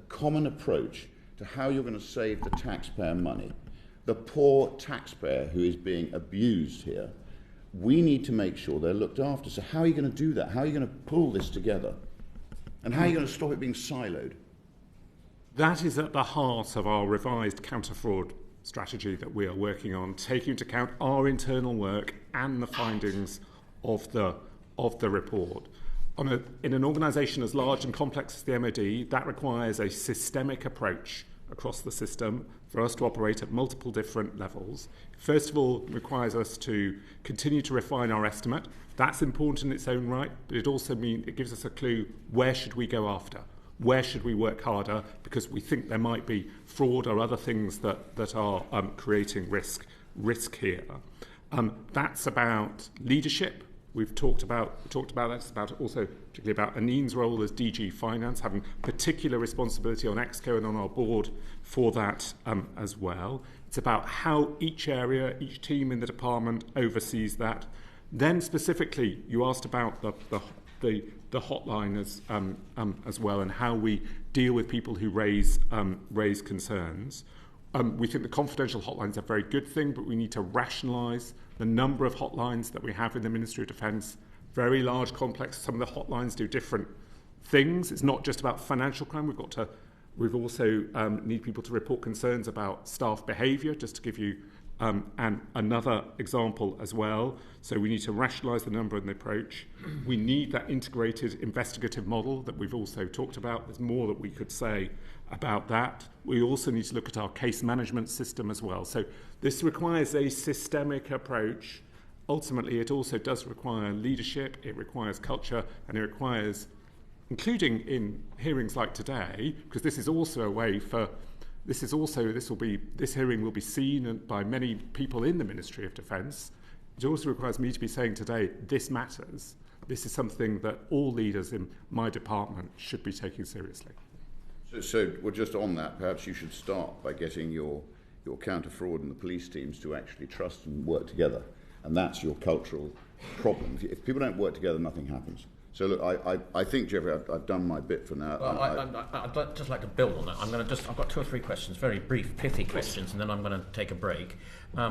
common approach to how you're going to save the taxpayer money. The poor taxpayer who is being abused here, we need to make sure they're looked after. So how are you going to do that? How are you going to pull this together? And how are you going to stop it being siloed? That is at the heart of our revised counter-fraud strategy that we are working on, taking into account our internal work and the findings of the report. In an organisation as large and complex as the MoD, that requires a systemic approach across the system for us to operate at multiple different levels. First of all, it requires us to continue to refine our estimate. That's important in its own right, but it also means it gives us a clue where should we go after. Where should we work harder? Because we think there might be fraud or other things that are creating risk here. That's about leadership. We've talked about that. It's about also particularly about Aneen's role as DG Finance, having particular responsibility on Exco and on our board for that as well. It's about how each area, each team in the department oversees that. Then specifically, you asked about the hotline as well, and how we deal with people who raise concerns. We think the confidential hotline is a very good thing, but we need to rationalise the number of hotlines that we have in the Ministry of Defence. Very large, complex. Some of the hotlines do different things. It's not just about financial crime. We've also need people to report concerns about staff behaviour, just to give you another example as well. So we need to rationalise the number and the approach. We need that integrated investigative model that we've also talked about. There's more that we could say about that. We also need to look at our case management system as well. So this requires a systemic approach. Ultimately, it also does require leadership, it requires culture, and it requires, including in hearings like today, because this is also a way for this hearing will be seen by many people in the Ministry of Defence. It also requires me to be saying today, this matters. This is something that all leaders in my department should be taking seriously. So well, just on that, perhaps you should start by getting your counter-fraud and the police teams to actually trust and work together. And that's your cultural problem. If people don't work together, nothing happens. So look, I think, Jeffrey, I've done my bit for now. Well, I'd just like to build on that. I've got 2 or 3 questions, very brief, pithy questions, and then I'm going to take a break.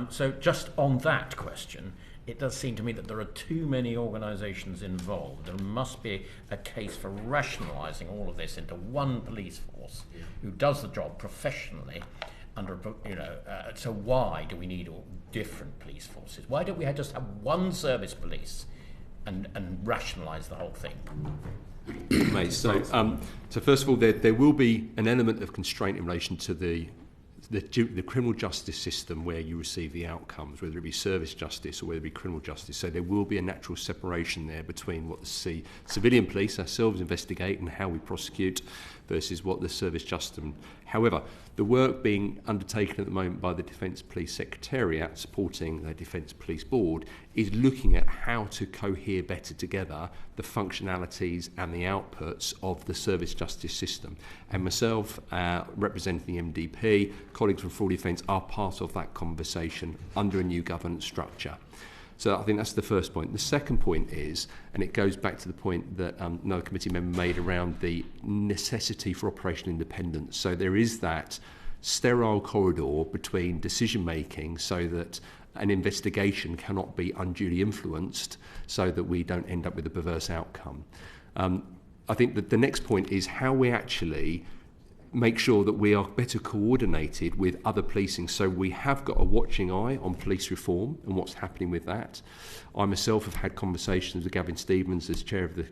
So just on that question, it does seem to me that there are too many organisations involved. There must be a case for rationalising all of this into one police force who does the job professionally. So why do we need all different police forces? Why don't we just have one service police and rationalise the whole thing? Mate, so first of all, there will be an element of constraint in relation to the criminal justice system where you receive the outcomes, whether it be service justice or whether it be criminal justice. So there will be a natural separation there between what the civilian police ourselves investigate and how we prosecute versus what the service just. However, the work being undertaken at the moment by the Defence Police Secretariat supporting the Defence Police Board is looking at how to cohere better together the functionalities and the outputs of the service justice system. And myself, representing the MDP, colleagues from Fraud Defence are part of that conversation under a new governance structure. So I think that's the first point. The second point is, and it goes back to the point that another committee member made around the necessity for operational independence. So there is that sterile corridor between decision making so that an investigation cannot be unduly influenced so that we don't end up with a perverse outcome. I think that the next point is how we actually make sure that we are better coordinated with other policing, so we have got a watching eye on police reform and what's happening with that. I myself have had conversations with Gavin Stevens as chair of the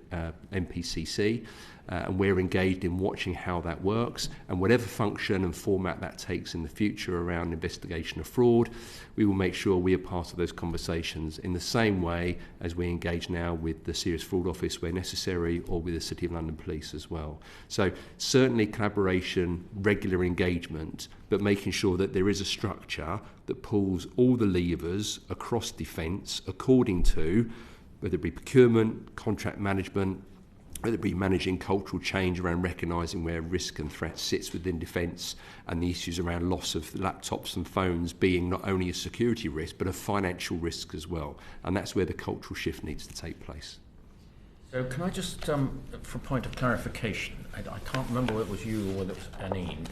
MPCC, and we're engaged in watching how that works, and whatever function and format that takes in the future around investigation of fraud, we will make sure we are part of those conversations in the same way as we engage now with the Serious Fraud Office where necessary, or with the City of London Police as well. So certainly collaboration, regular engagement, but making sure that there is a structure that pulls all the levers across defence according to whether it be procurement, contract management, whether it be managing cultural change around recognising where risk and threat sits within defence, and the issues around loss of laptops and phones being not only a security risk but a financial risk as well. And that's where the cultural shift needs to take place. So can I just, for a point of clarification, I can't remember whether it was you or whether it was Aneen,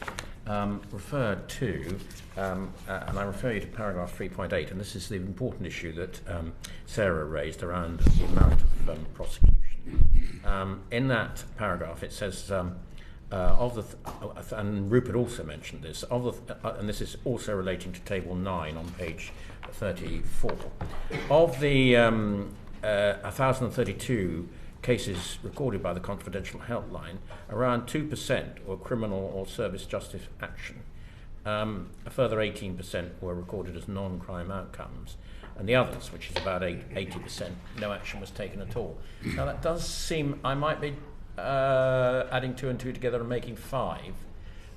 referred to, and I refer you to paragraph 3.8, and this is the important issue that Sarah raised around the amount of prosecution. In that paragraph it says, and Rupert also mentioned this, and this is also relating to table 9 on page 34, of the 1,032 cases recorded by the confidential helpline, around 2% were criminal or service justice action. A further 18% were recorded as non-crime outcomes, and the others, which is about 80%, no action was taken at all. Now that does seem, I might be adding 2 and 2 together and making 5,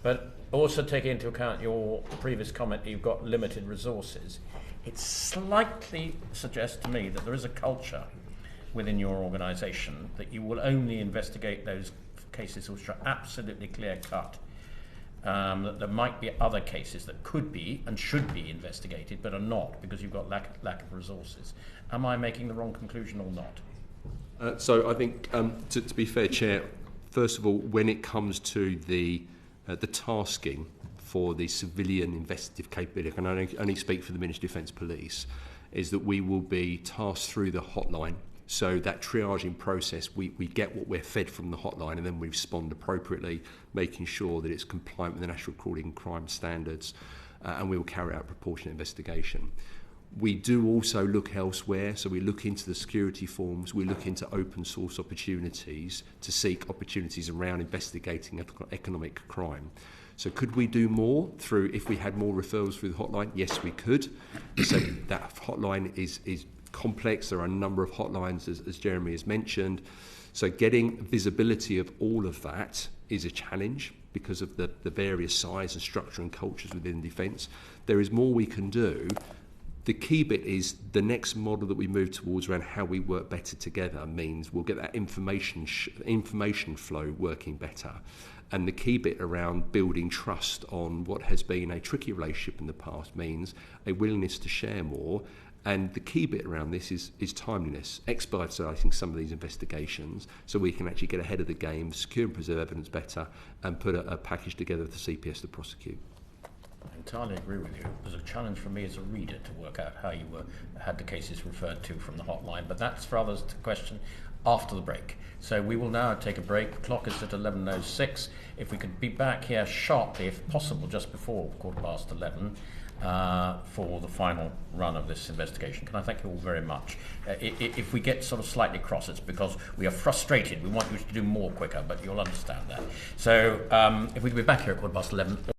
but also taking into account your previous comment that you've got limited resources, it slightly suggests to me that there is a culture within your organisation that you will only investigate those cases which are absolutely clear-cut. That there might be other cases that could be and should be investigated but are not because you've got lack of resources. Am I making the wrong conclusion or not? So I think, to be fair, Chair, first of all, when it comes to the tasking for the civilian investigative capability, and I only speak for the Ministry of Defence Police, is that we will be tasked through the hotline. So that triaging process, we get what we're fed from the hotline and then we respond appropriately, making sure that it's compliant with the National Recording Crime Standards, and we will carry out proportionate investigation. We do also look elsewhere, so we look into the security forms, we look into open source opportunities to seek opportunities around investigating economic crime. So could we do more through, if we had more referrals through the hotline? Yes, we could. So that hotline is complex. There are a number of hotlines, as Jeremy has mentioned. So getting visibility of all of that is a challenge because of the various size and structure and cultures within defence. There is more we can do. The key bit is the next model that we move towards around how we work better together means we'll get that information flow working better. And the key bit around building trust on what has been a tricky relationship in the past means a willingness to share more. And the key bit around this is timeliness, expediting some of these investigations so we can actually get ahead of the game, secure and preserve evidence better, and put a package together for CPS to prosecute. I entirely agree with you. There's a challenge for me as a reader to work out how you had the cases referred to from the hotline, but that's for others to question after the break. So we will now take a break. The clock is at 11:06. If we could be back here sharply, if possible, just before 11:15, for the final run of this investigation. Can I thank you all very much? If we get sort of slightly cross, it's because we are frustrated. We want you to do more quicker, but you'll understand that. So if we could be back here at 11:15.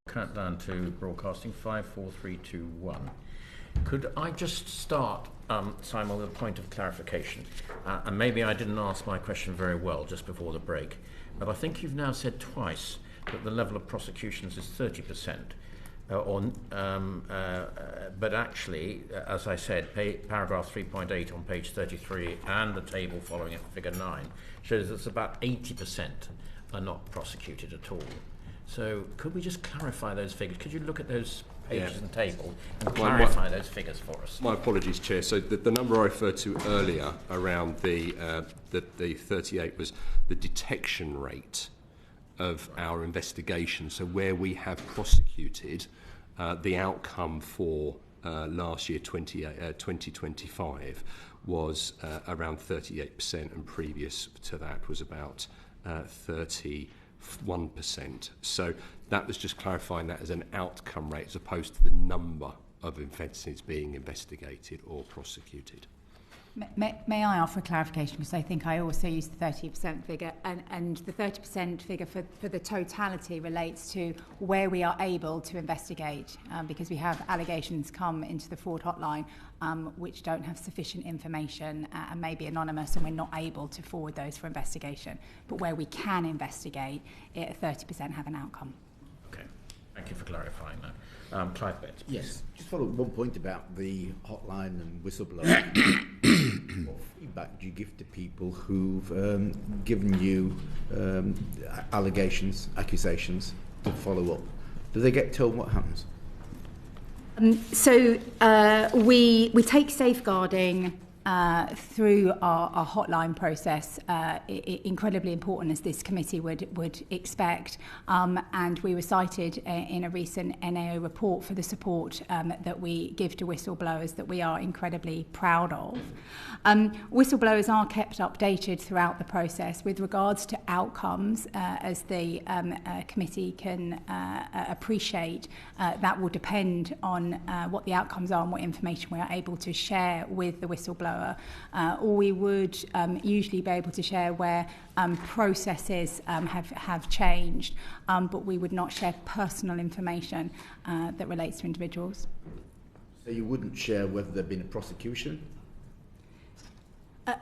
Count down to broadcasting 5, 4, 3, 2, 1. Could I just start, Simon, with a point of clarification? And maybe I didn't ask my question very well just before the break, but I think you've now said twice that the level of prosecutions is 30%. But actually, as I said, paragraph 3.8 on page 33 and the table following it, figure 9, shows that it's about 80% are not prosecuted at all. So could we just clarify those figures? Could you look at those pages and table and clarify those figures for us? My apologies, Chair. So the number I referred to earlier around the 38 was the detection rate of our investigation. So where we have prosecuted, the outcome for last year, 2025, was around 38%, and previous to that was about 31%. So that was just clarifying that as an outcome rate as opposed to the number of offences being investigated or prosecuted. May I offer clarification, because I think I also used the 30% figure, and the 30% figure for the totality relates to where we are able to investigate, because we have allegations come into the fraud hotline which don't have sufficient information and may be anonymous, and we're not able to forward those for investigation. But where we can investigate, 30% have an outcome. Okay, thank you for clarifying that. Clive Betts. Yes, just follow one point about the hotline and whistleblower. What feedback do you give to people who've given you accusations to follow up? Do they get told what happens? So we take safeguarding through our hotline process, incredibly important, as this committee would expect, and we were cited in a recent NAO report for the support that we give to whistleblowers that we are incredibly proud of. Whistleblowers are kept updated throughout the process with regards to outcomes, as the committee can appreciate. That will depend on what the outcomes are and what information we are able to share with the whistleblower. Or we would usually be able to share where processes have changed, but we would not share personal information that relates to individuals. So you wouldn't share whether there'd been a prosecution?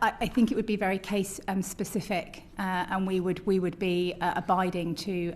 I think it would be very case specific, and we would be abiding to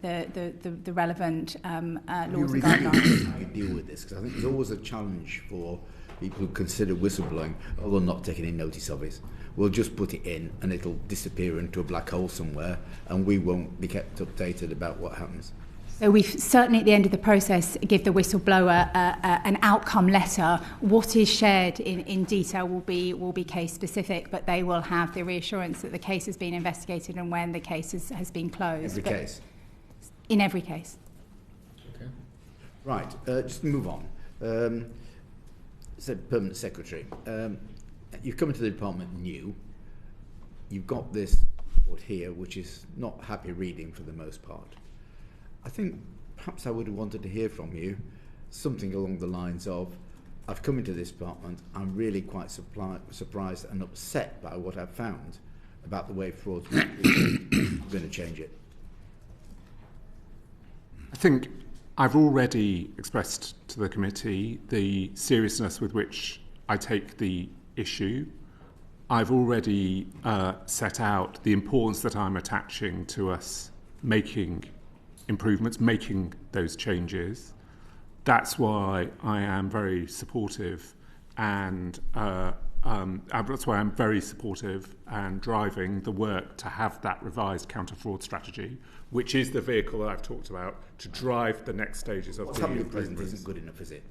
the relevant laws and guidelines. How you deal with this? Because I think there's always a challenge for people who consider whistleblowing, although not taking any notice of it. We'll just put it in and it'll disappear into a black hole somewhere, and we won't be kept updated about what happens. So we certainly at the end of the process give the whistleblower an outcome letter. What is shared in detail will be case specific, but they will have the reassurance that the case has been investigated and when the case has been closed. Every case? In every case. Okay. Right, just to move on. Said Permanent Secretary. You've come into the department new. You've got this report here, which is not happy reading for the most part. I think perhaps I would have wanted to hear from you something along the lines of, I've come into this department, I'm really quite surprised and upset by what I've found about the way fraud's I'm going to change it. I think I've already expressed to the committee the seriousness with which I take the issue. I've already set out the importance that I'm attaching to us making improvements, making those changes. That's why I am very supportive, and that's why I'm very supportive and driving the work to have that revised counter-fraud strategy, which is the vehicle that I've talked about to drive the next stages of What's the happening at present isn't good enough, is it?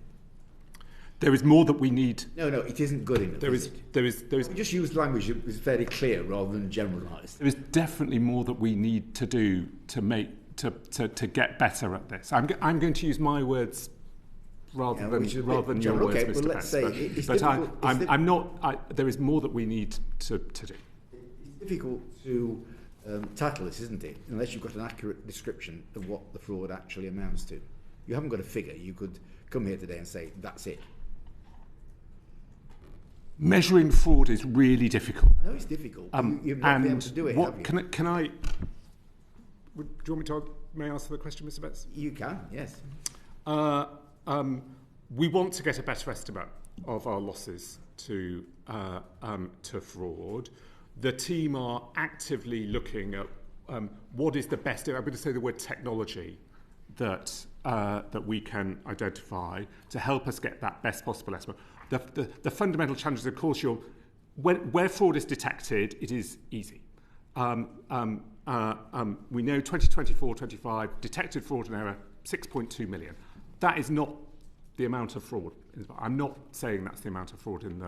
There is more that we need. No, it isn't good enough. There is. We just use language that is very clear rather than generalised. There is definitely more that we need to do to make to get better at this. I'm going to use my words rather than your words, okay, Mr. Let's Betts. I'm not. There is more that we need to do. It's difficult to tackle this, isn't it? Unless you've got an accurate description of what the fraud actually amounts to. You haven't got a figure. You could come here today and say that's it. Measuring fraud is really difficult. I know it's difficult. You've not been able to do it, have you? Can I? Do you want me to may I answer the question, Mr. Betts? You can, yes. We want to get a better estimate of our losses to fraud. The team are actively looking at what is the best, I'm going to say the word technology, that we can identify to help us get that best possible estimate. The fundamental challenge is, of course, where fraud is detected, it is easy. We know 2024-25 detected fraud and error 6.2 million. That is not the amount of fraud. I'm not saying that's the amount of fraud in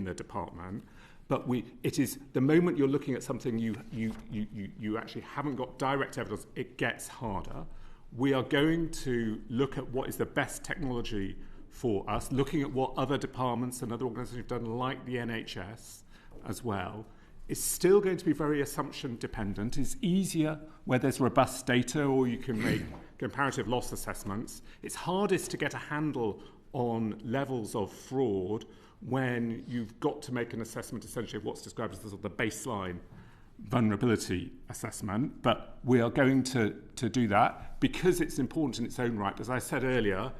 the department, but it is the moment you're looking at something you actually haven't got direct evidence, it gets harder. We are going to look at what is the best technology for us, looking at what other departments and other organisations have done, like the NHS as well. It's still going to be very assumption dependent. It's easier where there's robust data or you can make comparative loss assessments. It's hardest to get a handle on levels of fraud when you've got to make an assessment essentially of what's described as the sort of the baseline vulnerability assessment. But we are going to do that because it's important in its own right. As I said earlier,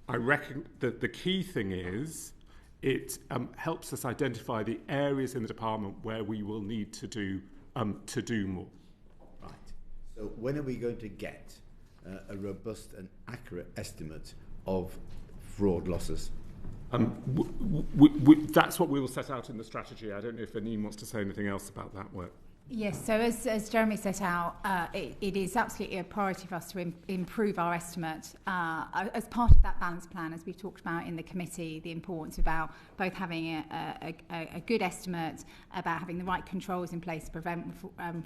I reckon that the key thing is it helps us identify the areas in the department where we will need to do more. Right. So when are we going to get a robust and accurate estimate of fraud losses? That's what we will set out in the strategy. I don't know if Aneen wants to say anything else about that work. Yes, so as Jeremy set out, it is absolutely a priority for us to improve our estimate. As part of that balance plan, as we talked about in the committee, the importance about both having a good estimate, about having the right controls in place to prevent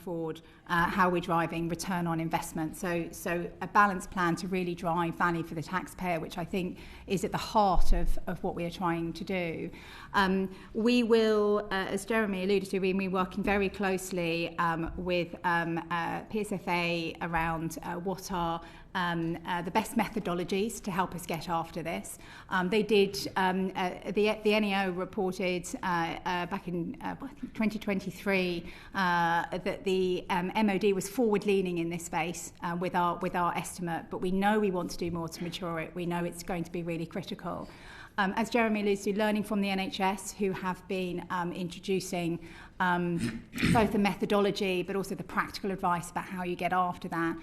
fraud, how we're driving return on investment. So a balance plan to really drive value for the taxpayer, which I think is at the heart of what we are trying to do. We will, as Jeremy alluded to, we've been working very closely with PSFA around what are the best methodologies to help us get after this. They did, the NEO reported back in 2023 that the MoD was forward-leaning in this space with our estimate, but we know we want to do more to mature it. We know it's going to be really critical. As Jeremy alludes to, learning from the NHS, who have been introducing both the methodology but also the practical advice about how you get after that.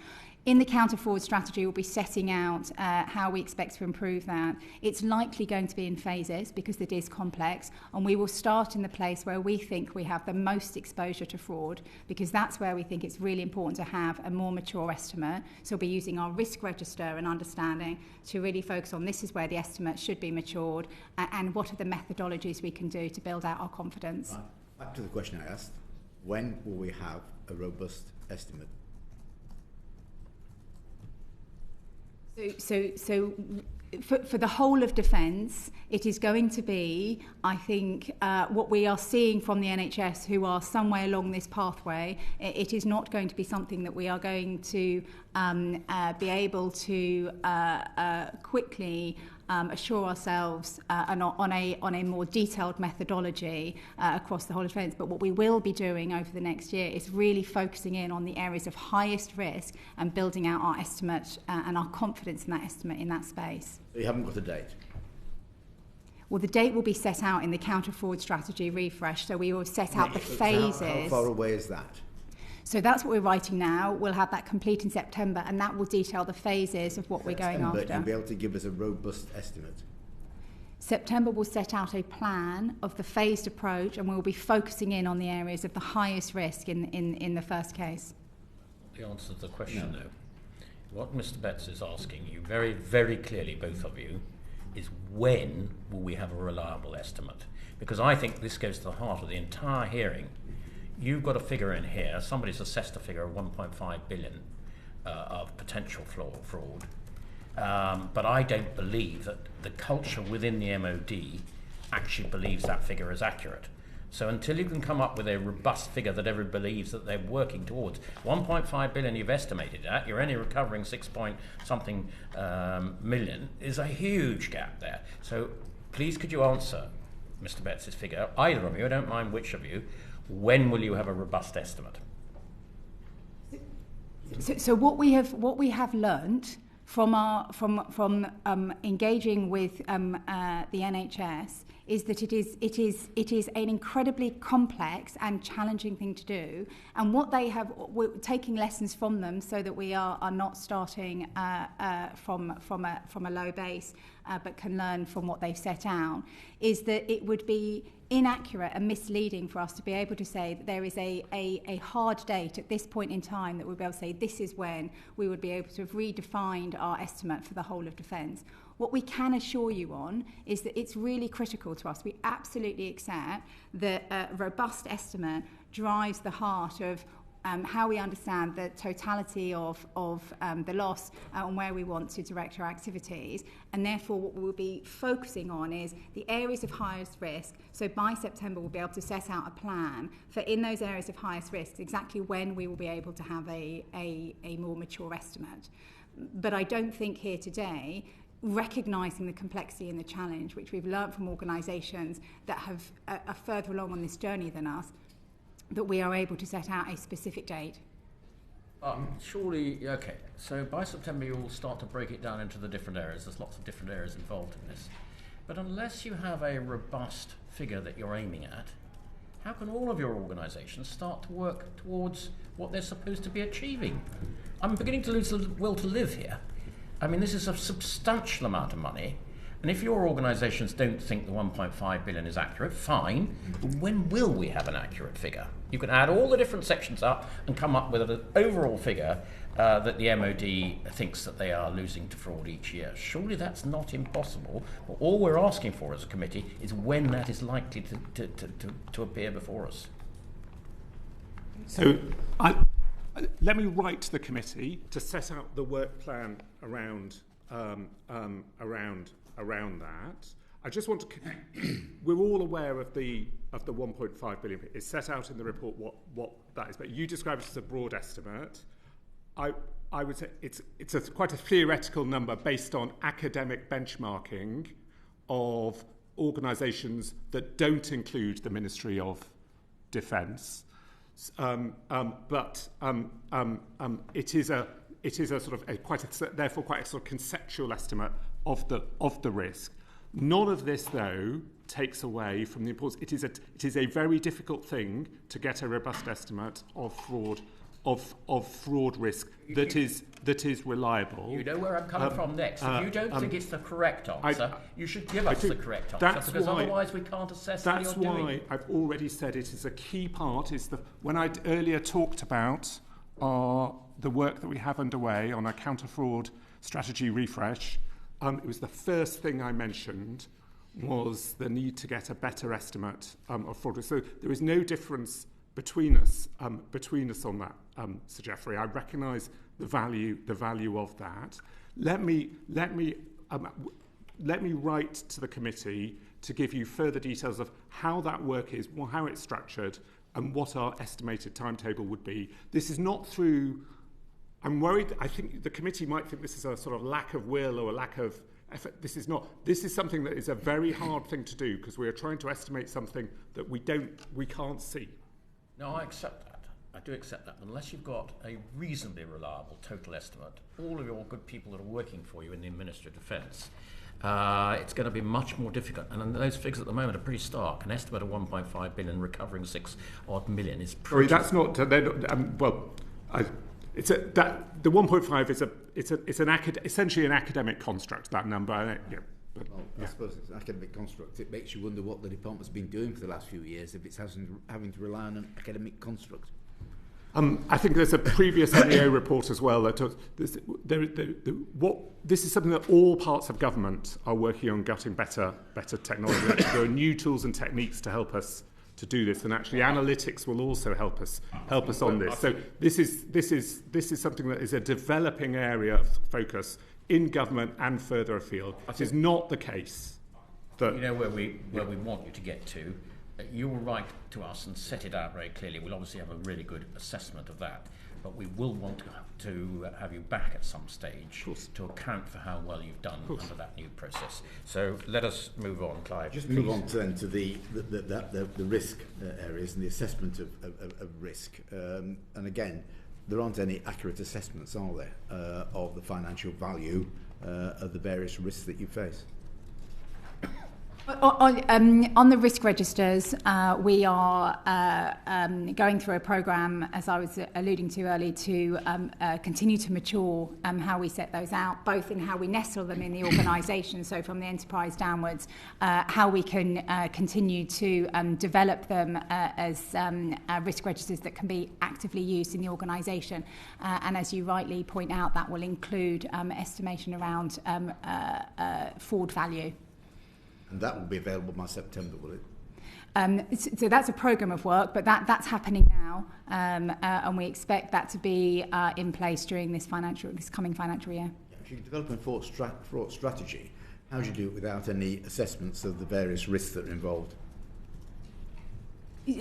In the counter-fraud strategy, we'll be setting out how we expect to improve that. It's likely going to be in phases because it is complex, and we will start in the place where we think we have the most exposure to fraud, because that's where we think it's really important to have a more mature estimate. So we'll be using our risk register and understanding to really focus on this is where the estimate should be matured and what are the methodologies we can do to build out our confidence. Right. Back to the question I asked. When will we have a robust estimate? So for the whole of defence, it is going to be, I think, what we are seeing from the NHS, who are somewhere along this pathway. It is not going to be something that we are going to be able to quickly assure ourselves on a more detailed methodology across the whole of defence. But what we will be doing over the next year is really focusing in on the areas of highest risk and building out our estimate and our confidence in that estimate in that space. You haven't got a date? Well, the date will be set out in the counter-fraud strategy refresh, so we will set out the phases. How far away is that? So that's what we're writing now. We'll have that complete in September, and that will detail the phases of what we're going after. You'll be able to give us a robust estimate. September will set out a plan of the phased approach, and we'll be focusing in on the areas of the highest risk in the first case. The answer to the question, though, what Mr. Betts is asking you very, very clearly, both of you, is when will we have a reliable estimate? Because I think this goes to the heart of the entire hearing. You've got a figure in here, somebody's assessed a figure of 1.5 billion of potential fraud. But I don't believe that the culture within the MoD actually believes that figure is accurate. So until you can come up with a robust figure that everybody believes that they're working towards, 1.5 billion you've estimated at, you're only recovering 6-point-something million, is a huge gap there. So please could you answer Mr. Betts' figure, either of you, I don't mind which of you, when will you have a robust estimate? So what we have learnt from engaging with the NHS is that it is an incredibly complex and challenging thing to do, and we're taking lessons from them so that we are not starting from a low base, but can learn from what they've set out, is that it would be inaccurate and misleading for us to be able to say that there is a hard date at this point in time that we'll be able to say this is when we would be able to have redefined our estimate for the whole of defence. What we can assure you on is that it's really critical to us. We absolutely accept that a robust estimate drives the heart of how we understand the totality of the loss and where we want to direct our activities. And therefore, what we will be focusing on is the areas of highest risk. So by September, we'll be able to set out a plan for, in those areas of highest risk, exactly when we will be able to have a more mature estimate. But I don't think here today, recognising the complexity and the challenge, which we've learnt from organisations that are further along on this journey than us, that we are able to set out a specific date. Surely, okay, so by September you'll start to break it down into the different areas. There's lots of different areas involved in this. But unless you have a robust figure that you're aiming at, how can all of your organisations start to work towards what they're supposed to be achieving? I'm beginning to lose the will to live here. I mean, this is a substantial amount of money. And if your organisations don't think the 1.5 billion is accurate, fine. But when will we have an accurate figure? You can add all the different sections up and come up with an overall figure that the MoD thinks that they are losing to fraud each year. Surely that's not impossible. But all we're asking for as a committee is when that is likely to appear before us. So let me write to the committee to set out the work plan around that. I just want to. We're all aware of the 1.5 billion. It's set out in the report what that is, but you describe it as a broad estimate. I would say it's quite a theoretical number based on academic benchmarking of organisations that don't include the Ministry of Defence. But it is a sort of therefore quite a sort of conceptual estimate of the risk. None of this, though, takes away from the importance. It is a very difficult thing to get a robust estimate of fraud risk that is reliable. You know where I'm coming from next. If you don't think it's the correct answer, you should give us the correct answer, because otherwise we can't assess what you're doing. That's why I've already said it is a key part. When I earlier talked about the work that we have underway on a counter-fraud strategy refresh, it was the first thing I mentioned was the need to get a better estimate of fraud risk. So there is no difference between us on that, Sir Geoffrey. I recognise the value of that. Let me write to the committee to give you further details of how that work is, how it's structured, and what our estimated timetable would be. This is not through. I'm worried. I think the committee might think this is a sort of lack of will or a lack of effort. This is not. This is something that is a very hard thing to do, because we are trying to estimate something that we can't see. No, I accept that. I do accept that. Unless you've got a reasonably reliable total estimate, all of your good people that are working for you in the Ministry of Defence, it's going to be much more difficult. And those figures at the moment are pretty stark. An estimate of 1.5 billion recovering 6 odd million is pretty. Sorry, that's not. The 1.5 is essentially an academic construct. That number. I suppose it's an academic construct. It makes you wonder what the department's been doing for the last few years if it's having to rely on an academic construct. I think there's a previous NEO report as well that talks. This is something that all parts of government are working on, getting better technology. There are new tools and techniques to help us to do this, and actually analytics will also help us on this. So this is something that is a developing area of focus in government and further afield. It is not the case that you know where we want you to get to. You will write to us and set it out very clearly. We'll obviously have a really good assessment of that, but we will want to have you back at some stage to account for how well you've done under that new process. So let us move on, Clive. Just move on then to the risk areas and the assessment of risk. And again, there aren't any accurate assessments, are there, of the financial value of the various risks that you face? On the risk registers, we are going through a programme, as I was alluding to earlier, to continue to mature how we set those out, both in how we nestle them in the organisation, so from the enterprise downwards, how we can continue to develop them as risk registers that can be actively used in the organisation. And as you rightly point out, that will include estimation around forward value. And that will be available by September, will it? So that's a programme of work, but that's happening now, and we expect that to be in place during this coming financial year. If you develop a fraud strategy, how do you do it without any assessments of the various risks that are involved?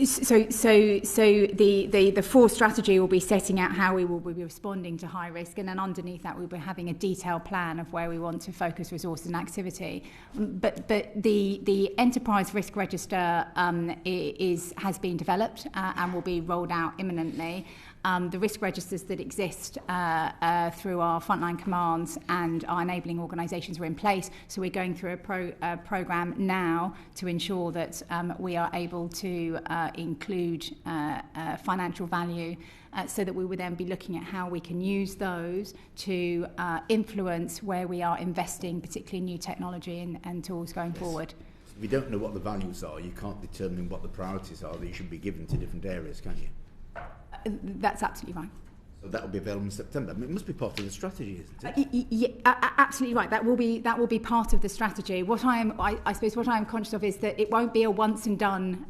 So the fraud strategy will be setting out how we will be responding to high risk, and then underneath that we'll be having a detailed plan of where we want to focus resources and activity. But the enterprise risk register has been developed and will be rolled out imminently. The risk registers that exist through our frontline commands and our enabling organisations are in place. So we're going through a programme now to ensure that we are able to include financial value so that we would then be looking at how we can use those to influence where we are investing, particularly in new technology and tools going forward. If you don't know what the values are, you can't determine what the priorities are that you should be given to different areas, can you? That's absolutely right. So that will be available in September. I mean, it must be part of the strategy, isn't it? Yeah, absolutely right. That will be part of the strategy. I suppose what I'm conscious of is that it won't be a once and done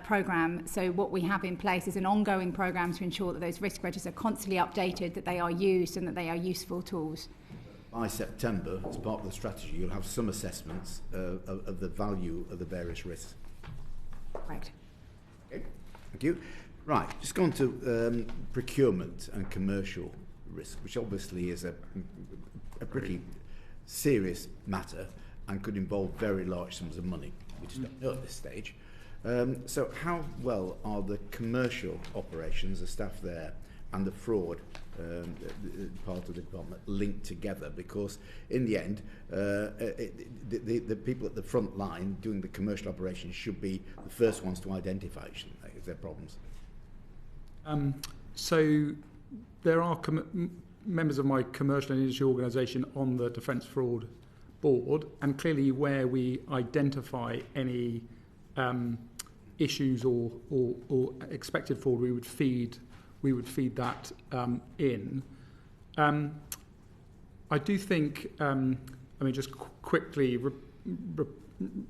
programme. So what we have in place is an ongoing programme to ensure that those risk registers are constantly updated, that they are used, and that they are useful tools. By September, as part of the strategy, you'll have some assessments of the value of the various risks. Correct. Okay, thank you. Right, just go on to procurement and commercial risk, which obviously is a pretty serious matter and could involve very large sums of money. We just don't know at this stage. So how well are the commercial operations, the staff there, and the fraud part of the department linked together? Because in the end, the people at the front line doing the commercial operations should be the first ones to identify, shouldn't they, if there are problems? So there are members of my commercial and industry organisation on the Defence Fraud Board, and clearly where we identify any issues or expected fraud, we would feed that in. I do think, just quickly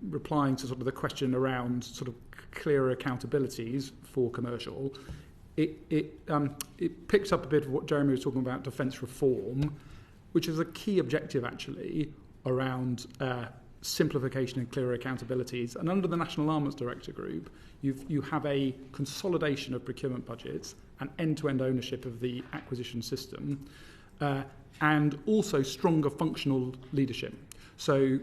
replying to sort of the question around sort of clearer accountabilities for commercial. It picks up a bit of what Jeremy was talking about, defence reform, which is a key objective actually around simplification and clearer accountabilities. And under the National Armaments Director Group, you have a consolidation of procurement budgets and end-to-end ownership of the acquisition system, and also stronger functional leadership. So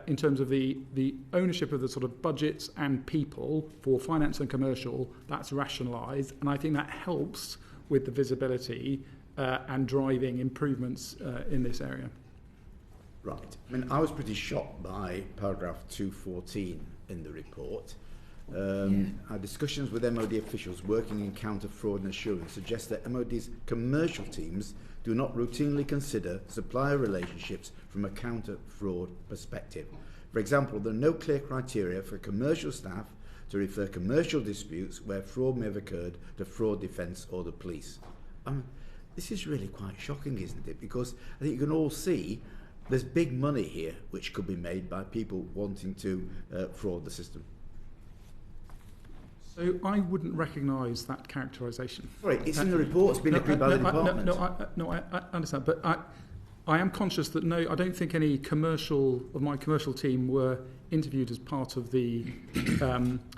in terms of the ownership of the sort of budgets and people for finance and commercial, that's rationalised, and I think that helps with the visibility and driving improvements in this area. Right. I mean, I was pretty shocked by paragraph 214 in the report. Our discussions with MoD officials working in counter-fraud and assurance suggest that MoD's commercial teams do not routinely consider supplier relationships from a counter-fraud perspective. For example, there are no clear criteria for commercial staff to refer commercial disputes where fraud may have occurred to fraud defence or the police. This is really quite shocking, isn't it? Because I think you can all see there's big money here which could be made by people wanting to fraud the system. So I wouldn't recognise that characterisation. Sorry, it's in the report. It's been agreed by the department. I understand, but I am conscious that I don't think any of my commercial team were interviewed as part of the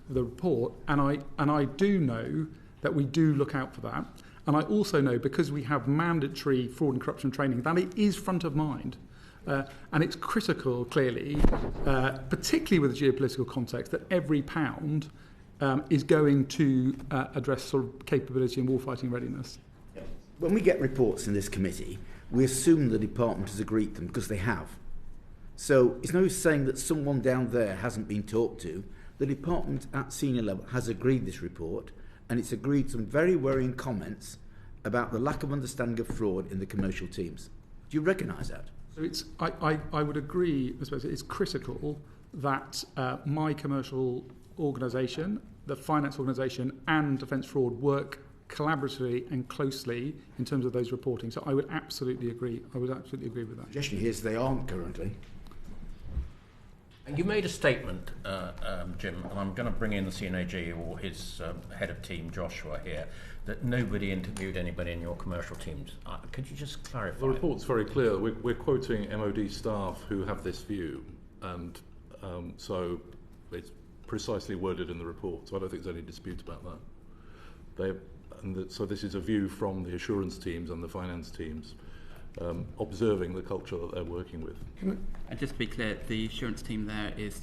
report, and I do know that we do look out for that, and I also know, because we have mandatory fraud and corruption training, that it is front of mind. And it's critical, clearly, particularly with the geopolitical context, that every pound is going to address sort of capability and warfighting readiness. when we get reports in this committee, we assume the department has agreed them because they have. So it's no use saying that someone down there hasn't been talked to. The department at senior level has agreed this report, and it's agreed some very worrying comments about the lack of understanding of fraud in the commercial teams. Do you recognise that? So I would agree, I suppose it's critical that my commercial organisation, the finance organisation and defence fraud work collaboratively and closely in terms of those reporting. So I would absolutely agree. With that. Suggestion here is they aren't currently. You made a statement, Jim, and I'm going to bring in the CNAG or his head of team, Joshua, here, that nobody interviewed anybody in your commercial teams. Could you just clarify? The report's very clear. We're quoting MoD staff who have this view, and so it's precisely worded in the report, so I don't think there's any dispute about that. So this is a view from the assurance teams and the finance teams, observing the culture that they're working with. And just to be clear, the assurance team there is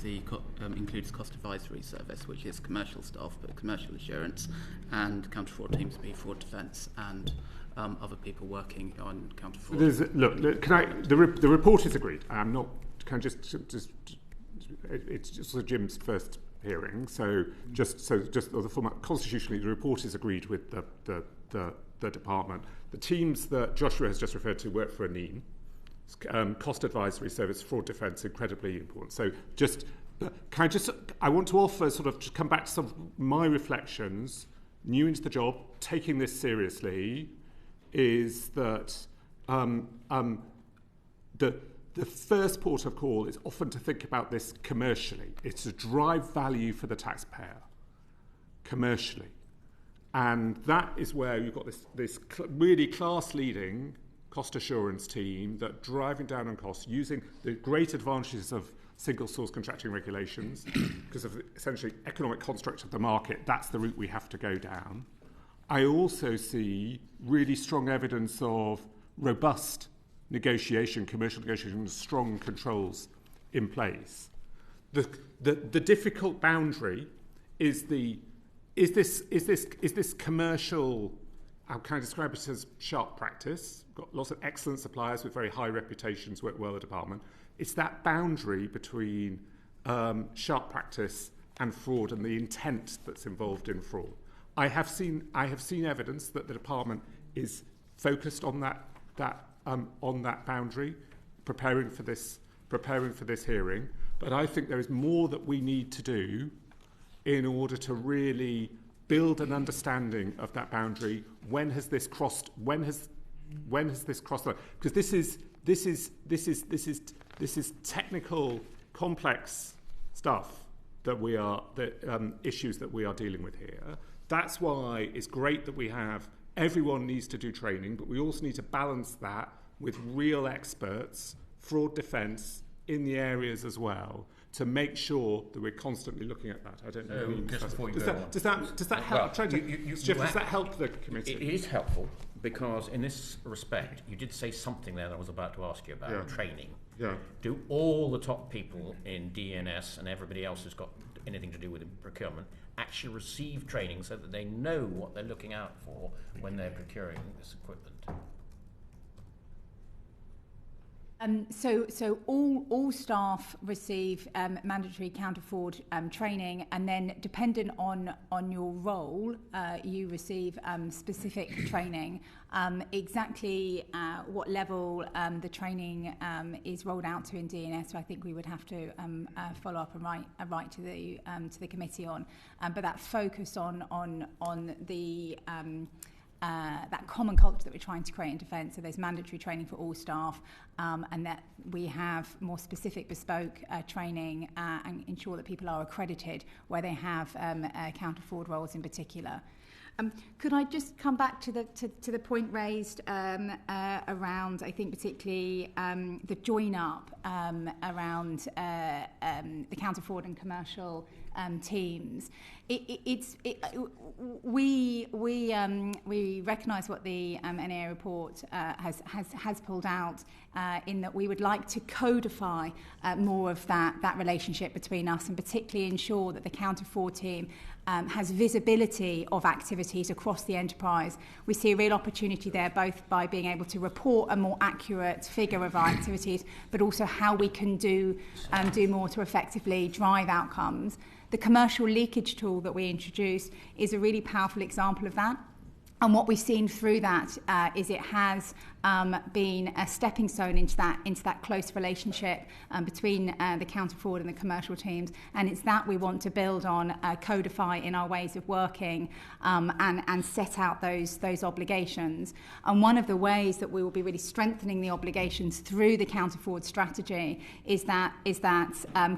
includes cost advisory service, which is commercial staff, but commercial assurance, and counter fraud teams be fraud defence and other people working on counter fraud. Look, the report is agreed. I'm not. Can I just it's just Jim's first hearing, so just the format. Constitutionally, the report is agreed with the department. The teams that Joshua has just referred to work for Aneen. Cost advisory service, fraud defence, incredibly important. So I want to offer just come back to some of my reflections, new into the job, taking this seriously, is that the first port of call is often to think about this commercially. It's to drive value for the taxpayer commercially. And that is where you've got this really class-leading cost assurance team that driving down on costs using the great advantages of single source contracting regulations because of essentially economic construct of the market. That's the route we have to go down. I also see really strong evidence of robust negotiation, commercial negotiation, strong controls in place. The difficult boundary is this commercial, how can I describe it as sharp practice? Got lots of excellent suppliers with very high reputations, work well in the department. It's that boundary between sharp practice and fraud and the intent that's involved in fraud. I have seen evidence that the department is focused on that boundary, preparing for this hearing. But I think there is more that we need to do in order to really build an understanding of that boundary. When has this crossed? When has this crossed? Because this is technical, complex stuff issues that we are dealing with here. That's why it's great that everyone needs to do training, but we also need to balance that with real experts, fraud defence in the areas as well, to make sure that we're constantly looking at that. I don't know. Does that help? Well, does that help the committee? It is helpful because, in this respect, you did say something there that I was about to ask you about training. Yeah. Do all the top people in DNS and everybody else who's got anything to do with procurement actually receive training so that they know what they're looking out for when they're procuring this equipment? So all staff receive mandatory counter-fraud training, and then dependent on your role, you receive specific training. Exactly what level the training is rolled out to in DNS, I think we would have to follow up and write to the committee on. But that focus on the that common culture that we're trying to create in defence. So there's mandatory training for all staff, and that we have more specific bespoke training and ensure that people are accredited where they have counter-fraud roles in particular. Could I just come back to the point raised around, I think particularly the join-up around the counter-fraud and commercial teams. We recognise what the NAA report has pulled out in that we would like to codify more of that relationship between us, and particularly ensure that the Counter Fraud team has visibility of activities across the enterprise. We see a real opportunity there, both by being able to report a more accurate figure of our activities, but also how we can do more to effectively drive outcomes. The commercial leakage tool that we introduced is a really powerful example of that. And what we've seen through that is it has been a stepping stone into that close relationship between the counter fraud and the commercial teams, and it's that we want to build on, codify in our ways of working, and set out those obligations. And one of the ways that we will be really strengthening the obligations through the counter fraud strategy is that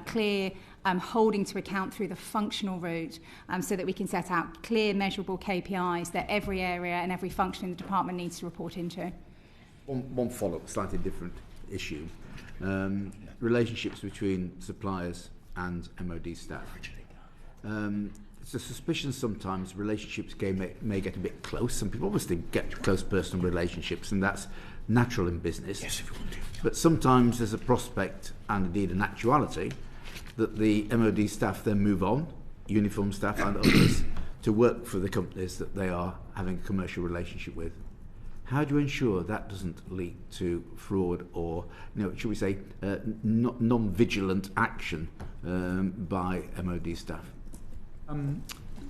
clear holding to account through the functional route, so that we can set out clear, measurable KPIs that every area and every function in the department needs to report into. One follow-up, slightly different issue. Relationships between suppliers and MoD staff. It's a suspicion sometimes relationships may get a bit close. Some people obviously get close personal relationships, and that's natural in business. Yes, if you want to. But sometimes there's a prospect, and indeed an actuality, that the MoD staff then move on, uniform staff and others, to work for the companies that they are having a commercial relationship with. How do you ensure that doesn't lead to fraud or, should we say, non-vigilant action by MoD staff?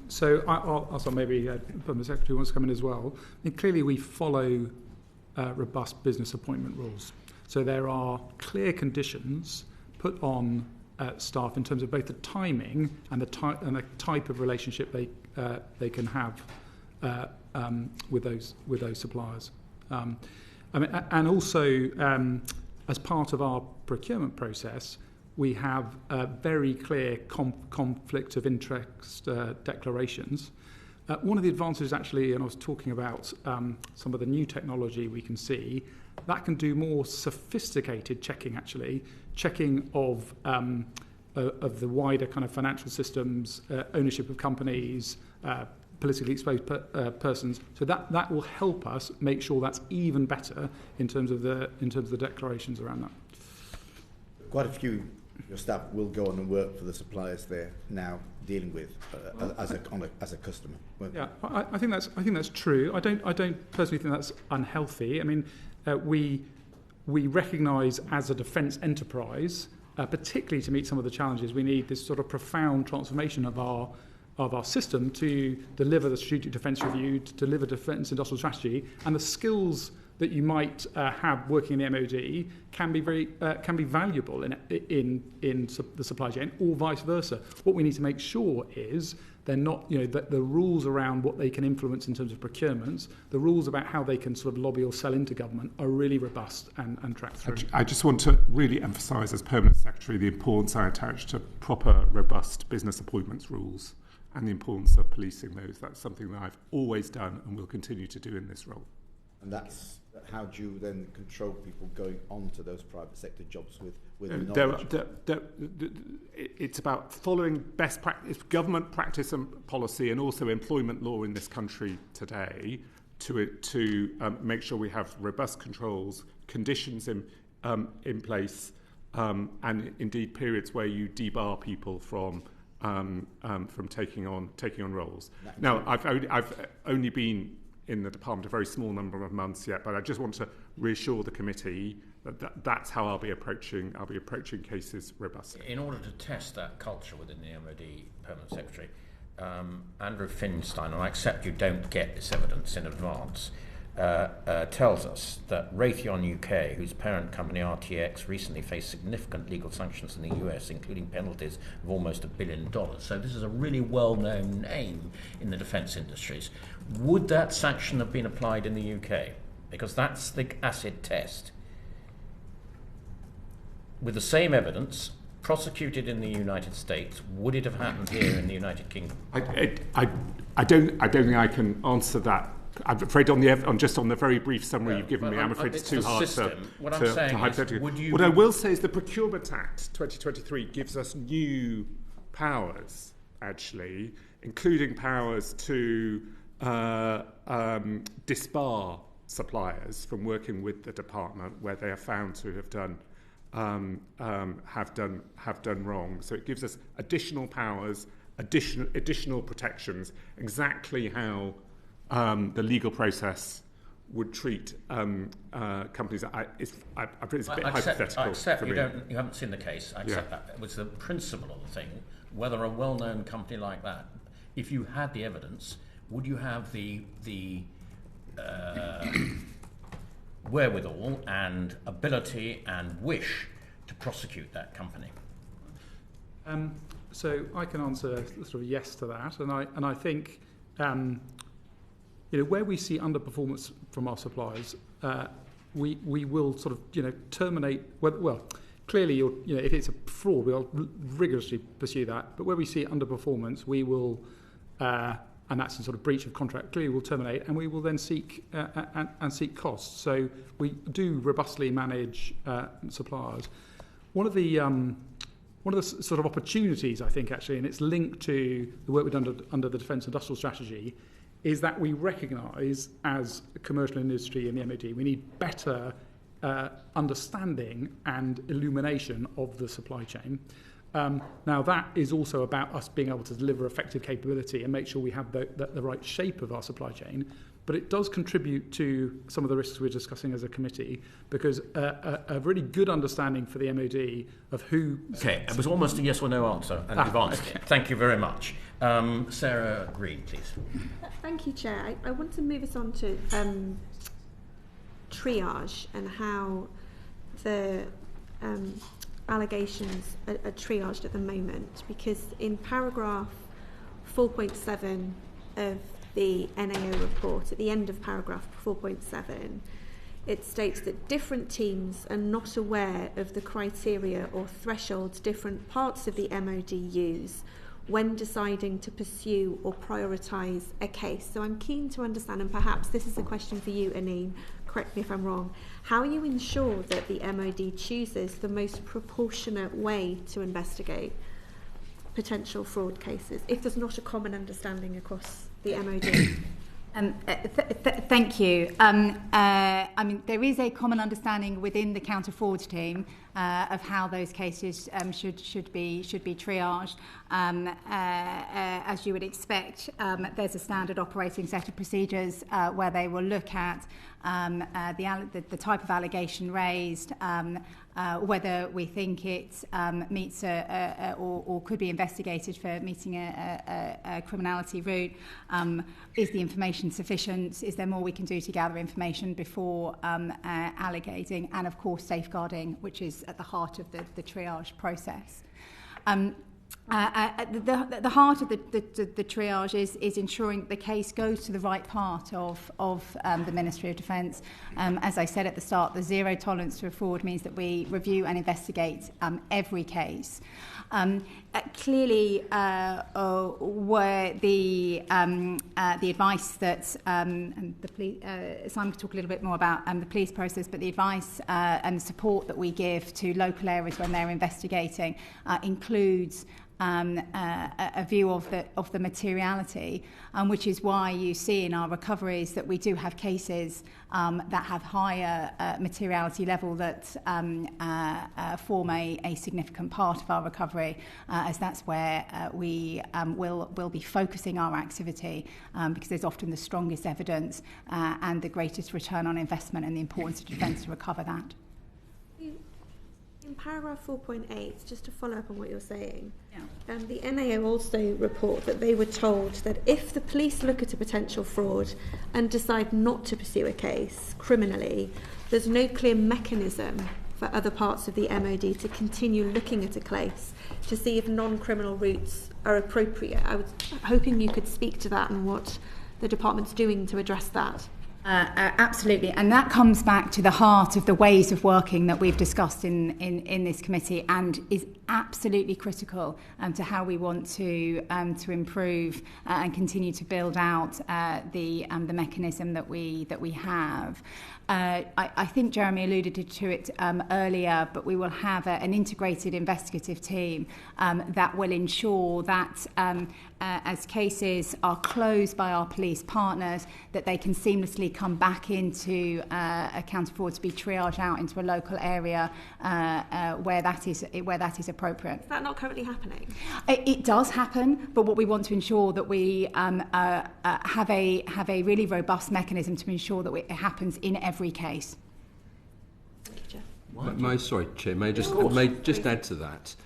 So I'll start, maybe the Secretary wants to come in as well. Clearly we follow robust business appointment rules. So there are clear conditions put on staff in terms of both the timing and the type of relationship they can have with those suppliers. And also, as part of our procurement process, we have very clear conflict of interest declarations. One of the advantages, actually, and I was talking about some of the new technology we can see, that can do more sophisticated checking, checking of the wider kind of financial systems, ownership of companies, politically exposed persons. So that will help us make sure that's even better in terms of the declarations around that. Quite a few of your staff will go on and work for the suppliers they're now dealing with as a customer. Yeah, I think that's true. I don't personally think that's unhealthy. I mean, we recognise as a defence enterprise, particularly to meet some of the challenges, we need this sort of profound transformation of our system to deliver the strategic defence review, to deliver defence industrial strategy, and the skills that you might have working in the MoD can be valuable in the supply chain, or vice versa. What we need to make sure is they're not, that the rules around what they can influence in terms of procurements, the rules about how they can sort of lobby or sell into government are really robust and tracked through. I just want to really emphasise, as Permanent Secretary, the importance I attach to proper, robust business appointments rules and the importance of policing those. That's something that I've always done and will continue to do in this role. And that's how do you then control people going on to those private sector jobs with knowledge? It's about following best practice, government practice and policy, and also employment law in this country today to make sure we have robust controls, conditions in place, and indeed periods where you debar people from taking on roles. Now, I've only been in the department a very small number of months yet, but I just want to reassure the committee that's how I'll be approaching cases robustly. In order to test that culture within the MoD Permanent Secretary, Andrew Finstein, and I accept you don't get this evidence in advance, tells us that Raytheon UK, whose parent company RTX recently faced significant legal sanctions in the US, including penalties of almost $1 billion. So this is a really well-known name in the defence industries. Would that sanction have been applied in the UK? Because that's the acid test. With the same evidence, prosecuted in the United States, would it have happened here in the United Kingdom? I don't think I can answer that. I'm afraid on the very brief summary you've given me, I'm afraid it's too hard to hypothetically. What I will say is the Procurement Act 2023 gives us new powers actually, including powers to disbar suppliers from working with the department where they are found to have done wrong. So it gives us additional powers, additional protections, exactly how the legal process would treat companies. It's a bit hypothetical. I accept for you me. You haven't seen the case. I accept that. It was the principle of the thing. Whether a well-known company like that, if you had the evidence, would you have the wherewithal and ability and wish to prosecute that company? So I can answer sort of yes to that, and I think where we see underperformance from our suppliers, we will sort of terminate. Well, clearly, if it's a fraud, we'll rigorously pursue that. But where we see underperformance, we will, and that's in sort of breach of contract. Clearly, we'll terminate, and we will then seek seek costs. So we do robustly manage suppliers. One of the sort of opportunities, I think, actually, and it's linked to the work we've done under the Defence Industrial Strategy, is that we recognise as a commercial industry in the MoD, we need better understanding and illumination of the supply chain. Now, that is also about us being able to deliver effective capability and make sure we have the right shape of our supply chain. But it does contribute to some of the risks we're discussing as a committee, because a really good understanding for the MoD of who... Okay, it was almost a yes or no answer, and you've answered it. Thank you very much. Sarah Green, please. Thank you, Chair. I want to move us on to triage and how the allegations are triaged at the moment, because in paragraph 4.7 of the NAO report, at the end of paragraph 4.7, it states that different teams are not aware of the criteria or thresholds different parts of the MoD use when deciding to pursue or prioritise a case. So I'm keen to understand, and perhaps this is a question for you, Aneen, correct me if I'm wrong, how you ensure that the MoD chooses the most proportionate way to investigate potential fraud cases, if there's not a common understanding across the MoD? Thank you. I mean, there is a common understanding within the counter-fraud team of how those cases should be triaged. As you would expect, there's a standard operating set of procedures where they will look at the type of allegation raised, whether we think it meets or could be investigated for meeting a criminality route. Is the information sufficient? Is there more we can do to gather information before allocating? And of course, safeguarding, which is at the heart of the triage process. The heart of the triage is ensuring that the case goes to the right part of the Ministry of Defence. As I said at the start, the zero tolerance to fraud means that we review and investigate every case. Clearly, where the advice that and the police, Simon could talk a little bit more about the police process, but the advice and the support that we give to local areas when they're investigating includes a view of the materiality, which is why you see in our recoveries that we do have cases that have higher materiality level that form a significant part of our recovery, as that's where we will be focusing our activity, because there's often the strongest evidence and the greatest return on investment, and the importance of defence to recover that. In paragraph 4.8, just to follow up on what you're saying, the NAO also report that they were told that if the police look at a potential fraud and decide not to pursue a case criminally, there's no clear mechanism for other parts of the MoD to continue looking at a case to see if non-criminal routes are appropriate. I was hoping you could speak to that and what the department's doing to address that. Absolutely, and that comes back to the heart of the ways of working that we've discussed in this committee, and is absolutely critical to how we want to improve and continue to build out the mechanism that we have. I think Jeremy alluded to it earlier, but we will have an integrated investigative team that will ensure that as cases are closed by our police partners, that they can seamlessly come back into a counter-fraud to be triaged out into a local area where that is appropriate. Is that not currently happening? It does happen, but what we want to ensure that we have a really robust mechanism to ensure that it happens in every case. Thank you, Chair. Chair, may I just add to that?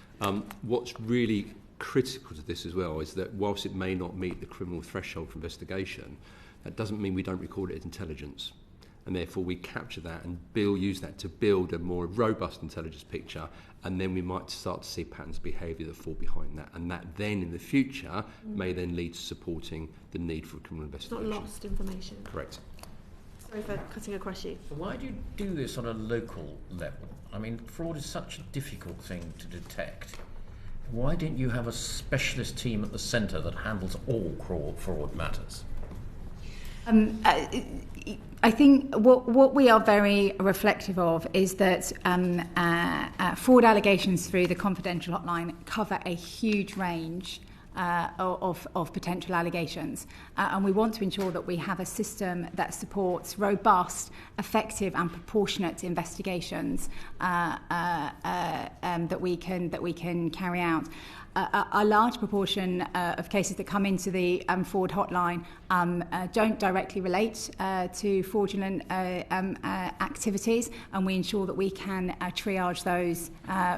What's really critical to this as well is that whilst it may not meet the criminal threshold for investigation, that doesn't mean we don't record it as intelligence. And therefore we capture that and use that to build a more robust intelligence picture, and then we might start to see patterns of behaviour that fall behind that, and that then in the future may then lead to supporting the need for a criminal investigation. Not lost information. Correct. Sorry for cutting across you. So why do you do this on a local level? I mean, fraud is such a difficult thing to detect. Why didn't you have a specialist team at the centre that handles all fraud matters? I think what we are very reflective of is that fraud allegations through the confidential hotline cover a huge range of potential allegations, and we want to ensure that we have a system that supports robust, effective and proportionate investigations that we can carry out. A large proportion of cases that come into the fraud hotline don't directly relate to fraudulent activities, and we ensure that we can triage those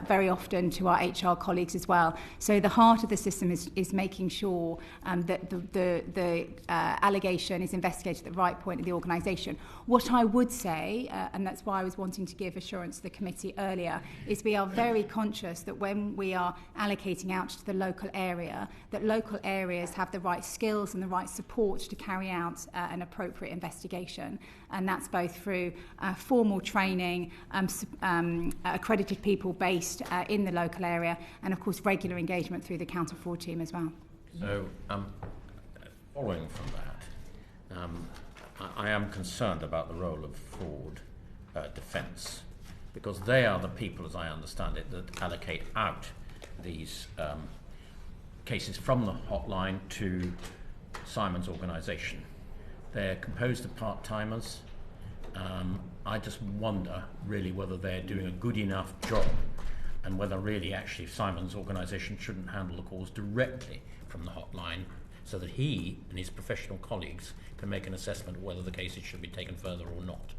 very often to our HR colleagues as well. So the heart of the system is making sure that the allegation is investigated at the right point of the organisation. What I would say, and that's why I was wanting to give assurance to the committee earlier, is we are very conscious that when we are allocating out to the local area, that local areas have the right skills and the right support to carry out an appropriate investigation, and that's both through formal training, accredited people based in the local area, and of course regular engagement through the counter-fraud team as well. So, following from that, I am concerned about the role of fraud defence, because they are the people, as I understand it, that allocate out these cases from the hotline to Simon's organisation. They're composed of part-timers. I just wonder really whether they're doing a good enough job, and whether really actually Simon's organisation shouldn't handle the calls directly from the hotline, so that he and his professional colleagues can make an assessment of whether the cases should be taken further or not.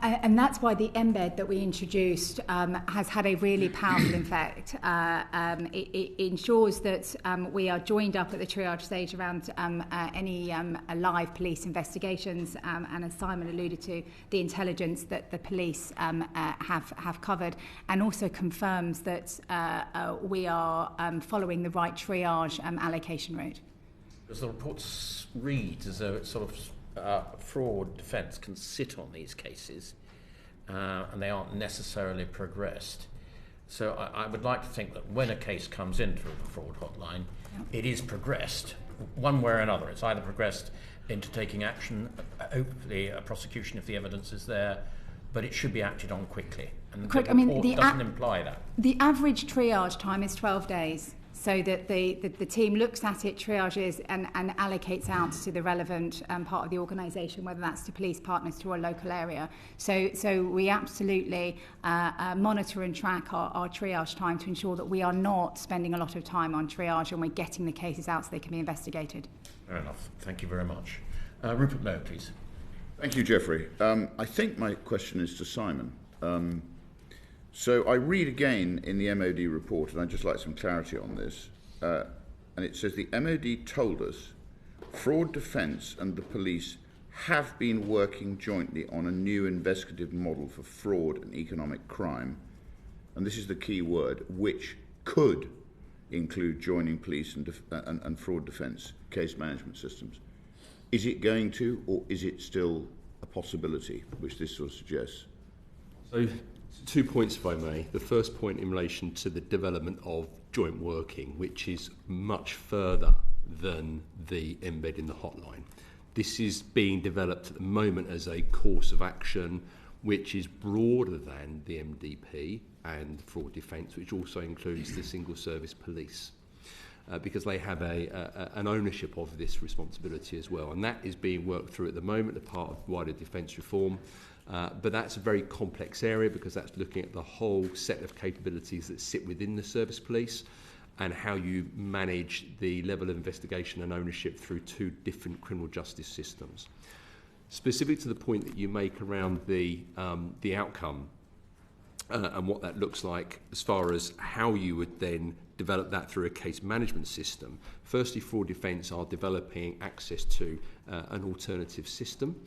And that's why the embed that we introduced has had a really powerful effect. It ensures that we are joined up at the triage stage around any live police investigations, and as Simon alluded to, the intelligence that the police have covered, and also confirms that we are following the right triage allocation route. Because the report reads as though it's sort of fraud defence can sit on these cases and they aren't necessarily progressed. So I would like to think that when a case comes into the fraud hotline, it is progressed one way or another. It's either progressed into taking action, hopefully a prosecution if the evidence is there, but it should be acted on quickly. And the report doesn't imply that. The average triage time is 12 days. So that the team looks at it, triages and allocates out to the relevant part of the organisation, whether that's to police partners to a local area. So we absolutely monitor and track our triage time to ensure that we are not spending a lot of time on triage and we're getting the cases out so they can be investigated. Fair enough. Thank you very much. Rupert Lowe, please. Thank you, Geoffrey. I think my question is to Simon. So I read again in the MoD report, and I'd just like some clarity on this, and it says the MoD told us fraud defence and the police have been working jointly on a new investigative model for fraud and economic crime, and this is the key word, which could include joining police and fraud defence case management systems. Is it going to, or is it still a possibility, which this sort of suggests. So 2 points, if I may. The first point in relation to the development of joint working, which is much further than the embed in the hotline. This is being developed at the moment as a course of action which is broader than the MDP and fraud defence, which also includes the single service police, because they have an ownership of this responsibility as well. And that is being worked through at the moment as part of wider defence reform. But that's a very complex area because that's looking at the whole set of capabilities that sit within the service police and how you manage the level of investigation and ownership through two different criminal justice systems. Specific to the point that you make around the outcome and what that looks like as far as how you would then develop that through a case management system. Firstly, fraud defence are developing access to an alternative system,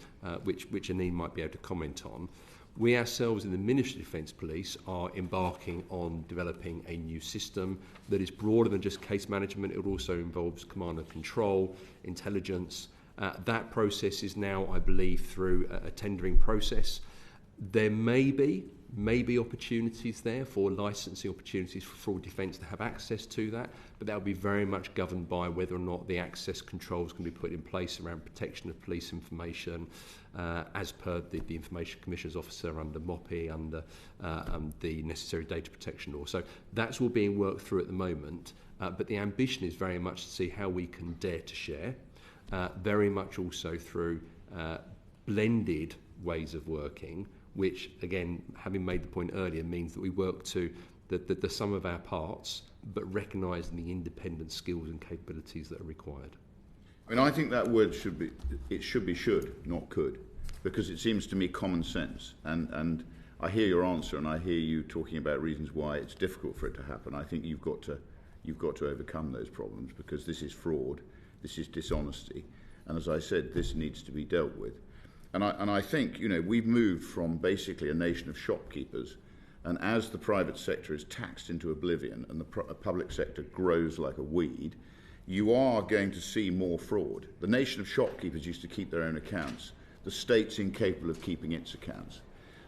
which Aneen might be able to comment on. We ourselves in the Ministry of Defence Police are embarking on developing a new system that is broader than just case management. It also involves command and control, intelligence. That process is now, I believe, through a tendering process. There may be opportunities there for licensing opportunities for fraud defence to have access to that, but that will be very much governed by whether or not the access controls can be put in place around protection of police information as per the Information Commissioner's Officer under MoP, under the necessary data protection law. So that's all being worked through at the moment, but the ambition is very much to see how we can dare to share, very much also through blended ways of working, which, again, having made the point earlier, means that we work to the sum of our parts, but recognising the independent skills and capabilities that are required. I mean, I think that word should be should, not could, because it seems to me common sense. And I hear your answer, and I hear you talking about reasons why it's difficult for it to happen. I think you've got to overcome those problems, because this is fraud, this is dishonesty, and as I said, this needs to be dealt with. And I think, we've moved from basically a nation of shopkeepers, and as the private sector is taxed into oblivion and the public sector grows like a weed, you are going to see more fraud. The nation of shopkeepers used to keep their own accounts. The state's incapable of keeping its accounts.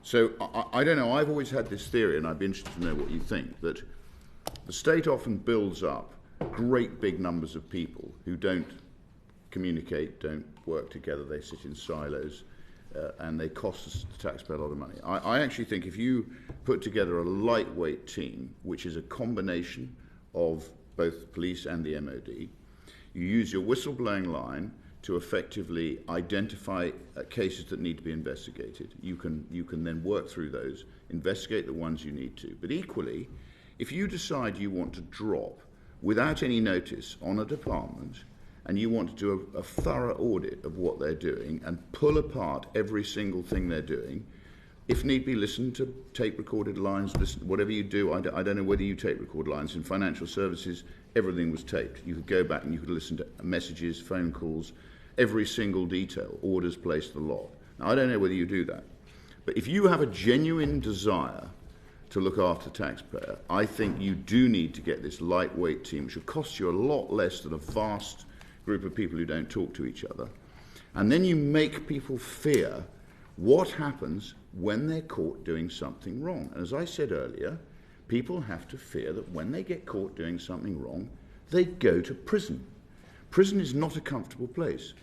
So I don't know, I've always had this theory, and I'd be interested to know what you think, that the state often builds up great big numbers of people who don't communicate, don't work together, they sit in silos, and they cost us, the taxpayer, a lot of money. I actually think if you put together a lightweight team, which is a combination of both police and the MoD, you use your whistleblowing line to effectively identify cases that need to be investigated. You can then work through those, investigate the ones you need to. But equally, if you decide you want to drop, without any notice, on a department, and you want to do a thorough audit of what they're doing and pull apart every single thing they're doing, if need be, listen to tape-recorded lines, listen, whatever you do. I don't know whether you tape-record lines. In financial services, everything was taped. You could go back and you could listen to messages, phone calls, every single detail, orders placed, the lot. Now, I don't know whether you do that. But if you have a genuine desire to look after the taxpayer, I think you do need to get this lightweight team, which will cost you a lot less than a vast group of people who don't talk to each other. And then you make people fear what happens when they're caught doing something wrong. And as I said earlier, people have to fear that when they get caught doing something wrong, they go to prison. Prison is not a comfortable place.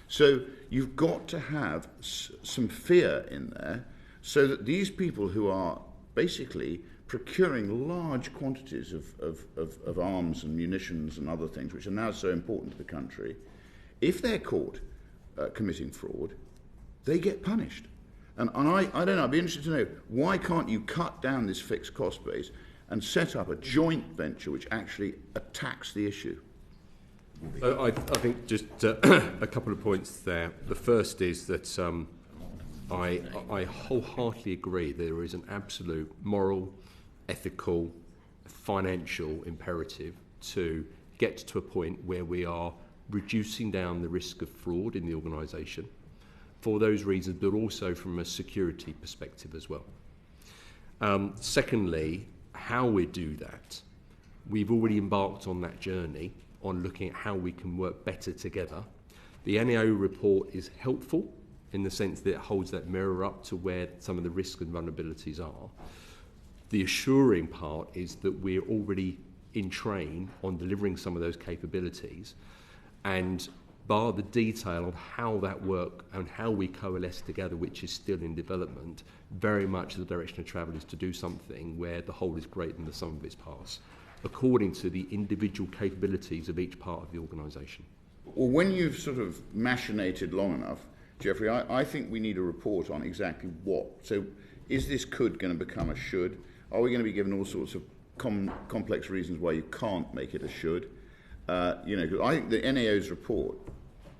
So you've got to have some fear in there so that these people who are basically procuring large quantities of arms and munitions and other things, which are now so important to the country, if they're caught committing fraud, they get punished. And I don't know, I'd be interested to know, why can't you cut down this fixed cost base and set up a joint venture which actually attacks the issue? I think just a couple of points there. The first is that I wholeheartedly agree there is an absolute moral, ethical, financial imperative to get to a point where we are reducing down the risk of fraud in the organisation for those reasons, but also from a security perspective as well. Secondly, how we do that. We've already embarked on that journey on looking at how we can work better together. The NAO report is helpful in the sense that it holds that mirror up to where some of the risks and vulnerabilities are. The assuring part is that we're already in train on delivering some of those capabilities, and bar the detail of how that work and how we coalesce together, which is still in development, very much the direction of travel is to do something where the whole is greater than the sum of its parts, according to the individual capabilities of each part of the organisation. Well, when you've sort of machinated long enough, Geoffrey, I think we need a report on exactly what. So is this could going to become a should? Are we going to be given all sorts of complex reasons why you can't make it a should? Because I think the NAO's report,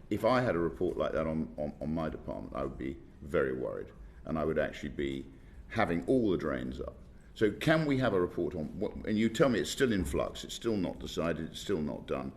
if I had a report like that on my department, I would be very worried, and I would actually be having all the drains up. So can we have a report on what, and you tell me it's still in flux, it's still not decided, it's still not done.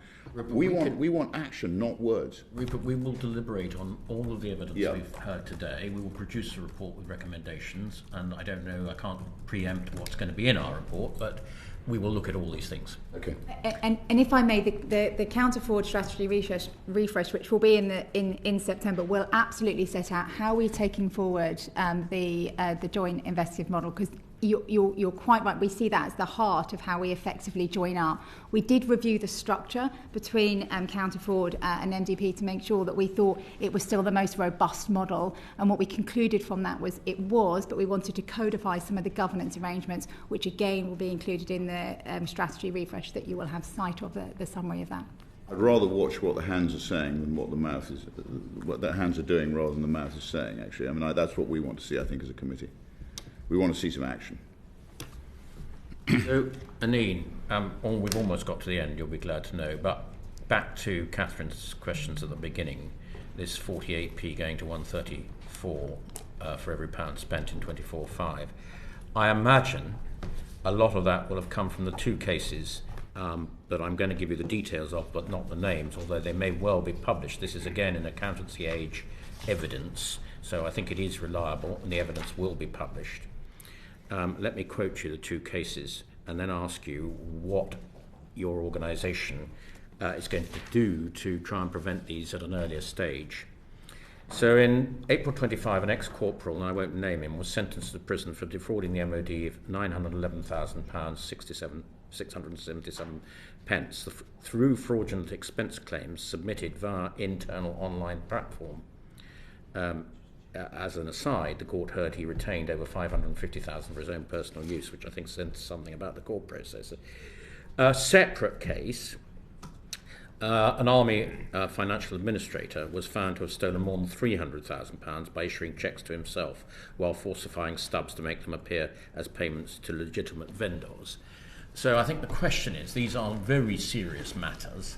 We want action, not words. Rupert, we will deliberate on all of the evidence we've heard today. We will produce a report with recommendations, and I don't know, I can't preempt what's going to be in our report, but we will look at all these things. Okay. And if I may, the counter-fraud strategy refresh, which will be in September, will absolutely set out how we're taking forward the joint investigative model, because you're quite right. We see that as the heart of how we effectively join up. We did review the structure between counter-fraud and MDP to make sure that we thought it was still the most robust model. And what we concluded from that was but we wanted to codify some of the governance arrangements, which again will be included in the strategy refresh that you will have sight of, the summary of that. I'd rather watch what the hands are saying than what the mouth is, what the hands are doing rather than the mouth is saying, actually. I mean, that's what we want to see, I think, as a committee. We want to see some action. So, Aneen, we've almost got to the end, you'll be glad to know, but back to Catherine's questions at the beginning, this 48p going to 134 for every pound spent in 24/5. I imagine a lot of that will have come from the two cases that I'm going to give you the details of, but not the names, although they may well be published. This is, again, in Accountancy Age evidence, so I think it is reliable, and the evidence will be published. Let me quote you the two cases and then ask you what your organisation is going to do to try and prevent these at an earlier stage. So in April 25, an ex-corporal, and I won't name him, was sentenced to prison for defrauding the MoD of £911,000, 677 pence through fraudulent expense claims submitted via internal online platform. As an aside, the court heard he retained over $550,000 for his own personal use, which I think says something about the court process. A separate case, an Army financial administrator was found to have stolen more than £300,000 by issuing cheques to himself while falsifying stubs to make them appear as payments to legitimate vendors. So I think the question is, these are very serious matters.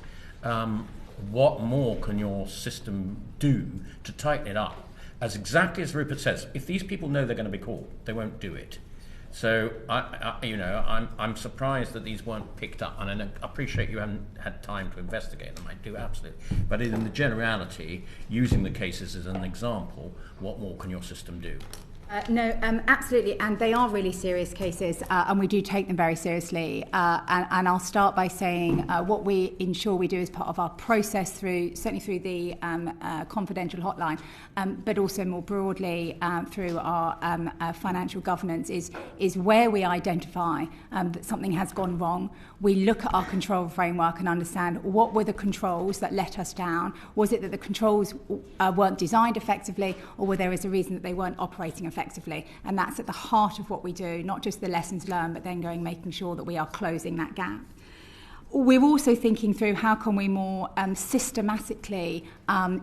What more can your system do to tighten it up? As exactly as Rupert says, if these people know they're going to be caught, they won't do it. So I'm surprised that these weren't picked up, and I appreciate you haven't had time to investigate them. I do, absolutely. But in the generality, using the cases as an example, what more can your system do? No, absolutely, and they are really serious cases, and we do take them very seriously. And I'll start by saying what we ensure we do as part of our process, certainly through the confidential hotline, but also more broadly through our financial governance, is where we identify that something has gone wrong. We look at our control framework and understand what were the controls that let us down. Was it that the controls weren't designed effectively, or were there a reason that they weren't operating effectively? And that's at the heart of what we do, not just the lessons learned, but then making sure that we are closing that gap. We're also thinking through how can we more systematically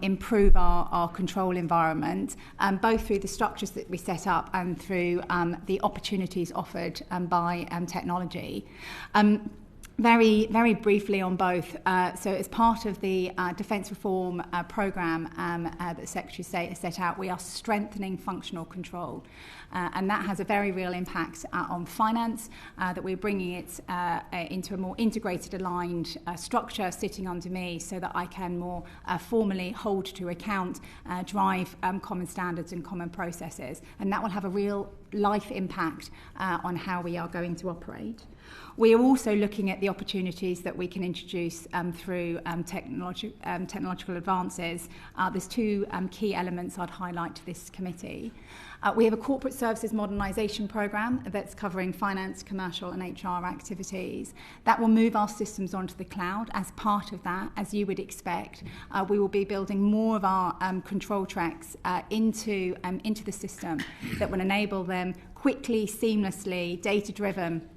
improve our control environment, both through the structures that we set up and through the opportunities offered by technology. Very, very briefly on both. So as part of the Defence Reform programme that the Secretary of State has set out, we are strengthening functional control. And that has a very real impact on finance, that we're bringing it into a more integrated, aligned structure sitting under me so that I can more formally hold to account, drive common standards and common processes. And that will have a real life impact on how we are going to operate. We are also looking at the opportunities that we can introduce through technological advances. There's two key elements I'd highlight to this committee. We have a corporate services modernisation programme that's covering finance, commercial and HR activities. That will move our systems onto the cloud. As part of that, as you would expect, we will be building more of our control tracks into the system that will enable them quickly, seamlessly, data-driven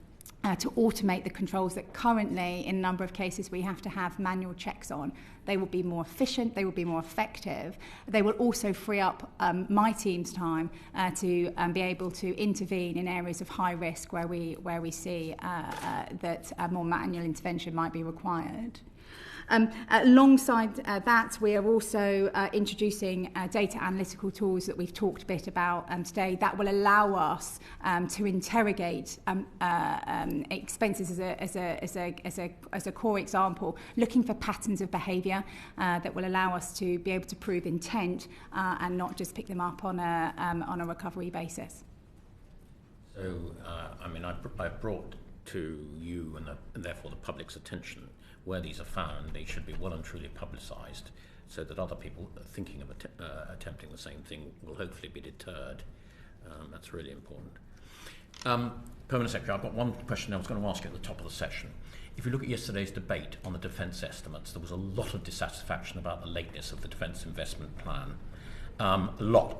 to automate the controls that currently, in a number of cases, we have to have manual checks on. They will be more efficient, they will be more effective. They will also free up my team's time to be able to intervene in areas of high risk where we see that more manual intervention might be required. Alongside that, we are also introducing data analytical tools that we've talked a bit about today that will allow us to interrogate expenses as a core example, looking for patterns of behaviour that will allow us to be able to prove intent and not just pick them up on a recovery basis. So, I brought to you and therefore the public's attention where these are found. They should be well and truly publicised so that other people thinking of attempting the same thing will hopefully be deterred. That's really important. Permanent Secretary, I've got one question I was going to ask you at the top of the session. If you look at yesterday's debate on the defence estimates, there was a lot of dissatisfaction about the lateness of the Defence Investment Plan. A lot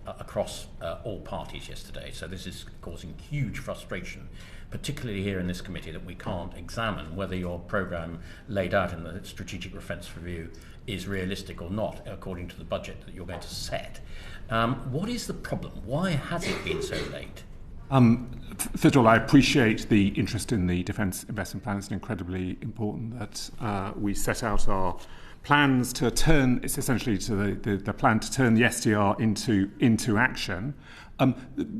across all parties yesterday, so this is causing huge frustration, particularly here in this committee, that we can't examine whether your programme laid out in the Strategic Defence Review is realistic or not according to the budget that you're going to set. What is the problem? Why has it been so late? First of all, I appreciate the interest in the Defence Investment Plan. It's incredibly important that we set out our plans to turn, it's essentially to the plan to turn the SDR into action.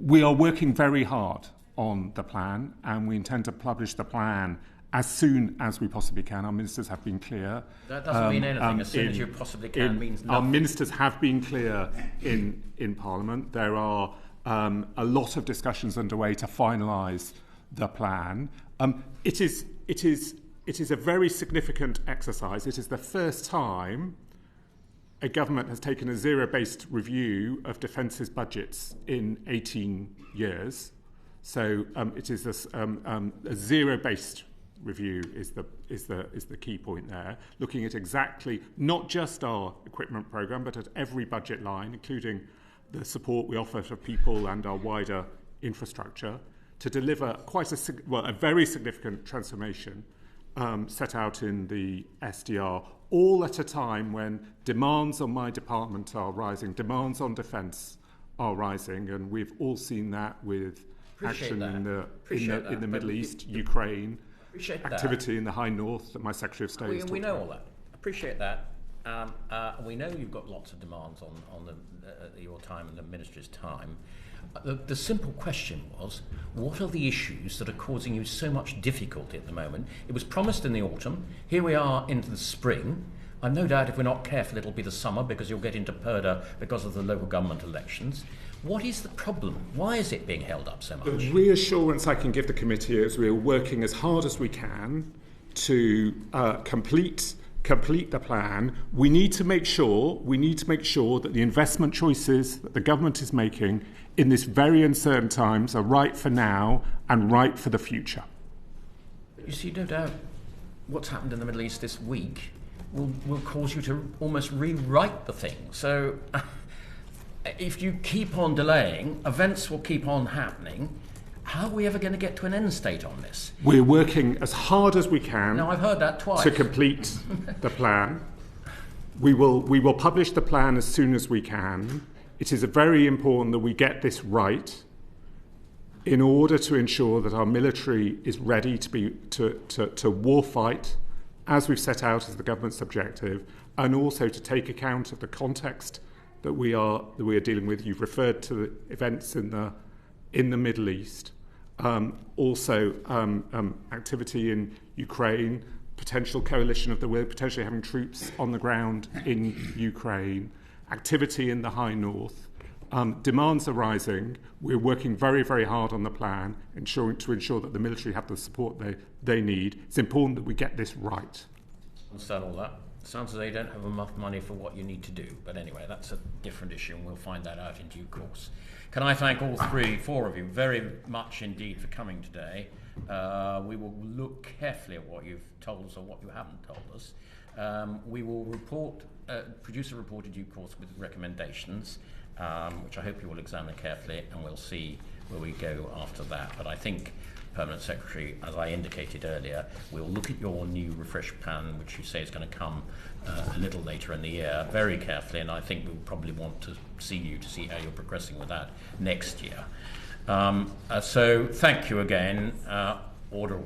We are working very hard on the plan, and we intend to publish the plan as soon as we possibly can. Our ministers have been clear. That doesn't mean anything. As soon as you possibly can means nothing. Our ministers have been clear in Parliament. There are a lot of discussions underway to finalise the plan. It is a very significant exercise. It is the first time a government has taken a zero-based review of defence's budgets in 18 years. So it is a zero-based review is the key point there, looking at exactly not just our equipment programme, but at every budget line, including the support we offer to people and our wider infrastructure, to deliver a very significant transformation set out in the SDR, all at a time when demands on my department are rising, demands on defence are rising, and we've all seen that with action in the Middle East, Ukraine, activity in the High North that my Secretary of State is talking We know about. all that. Appreciate that. We know you've got lots of demands on your time and the Ministry's time. The simple question was, what are the issues that are causing you so much difficulty at the moment? It was promised in the autumn. Here we are into the spring. I've no doubt if we're not careful it'll be the summer because you'll get into purdah because of the local government elections. What is the problem? Why is it being held up so much? The reassurance I can give the committee is we're working as hard as we can to complete the plan. We need to make sure that the investment choices that the government is making in this very uncertain times are right for now and right for the future. You see, no doubt what's happened in the Middle East this week will cause you to almost rewrite the thing. So if you keep on delaying, events will keep on happening. How are we ever going to get to an end state on this? We're working as hard as we can. Now, I've heard that twice. To complete the plan. We will publish the plan as soon as we can. It is very important that we get this right in order to ensure that our military is ready to war fight as we've set out as the government's objective, and also to take account of the context that we are dealing with. You've referred to the events in the Middle East, also activity in Ukraine, potential coalition of the world, potentially having troops on the ground in Ukraine, activity in the High North. Demands are rising. We're working very, very hard on the plan, to ensure that the military have the support they need. It's important that we get this right. Understand all that. Sounds as though you don't have enough money for what you need to do. But anyway, that's a different issue, and we'll find that out in due course. Can I thank all four of you very much indeed for coming today. We will look carefully at what you've told us or what you haven't told us. We will produce a report in due course with recommendations, which I hope you will examine carefully, and we'll see where we go after that. But I think, Permanent Secretary, as I indicated earlier, we'll look at your new refresh plan, which you say is going to come a little later in the year, very carefully, and I think we'll probably want to see you to see how you're progressing with that next year. So thank you again. Order.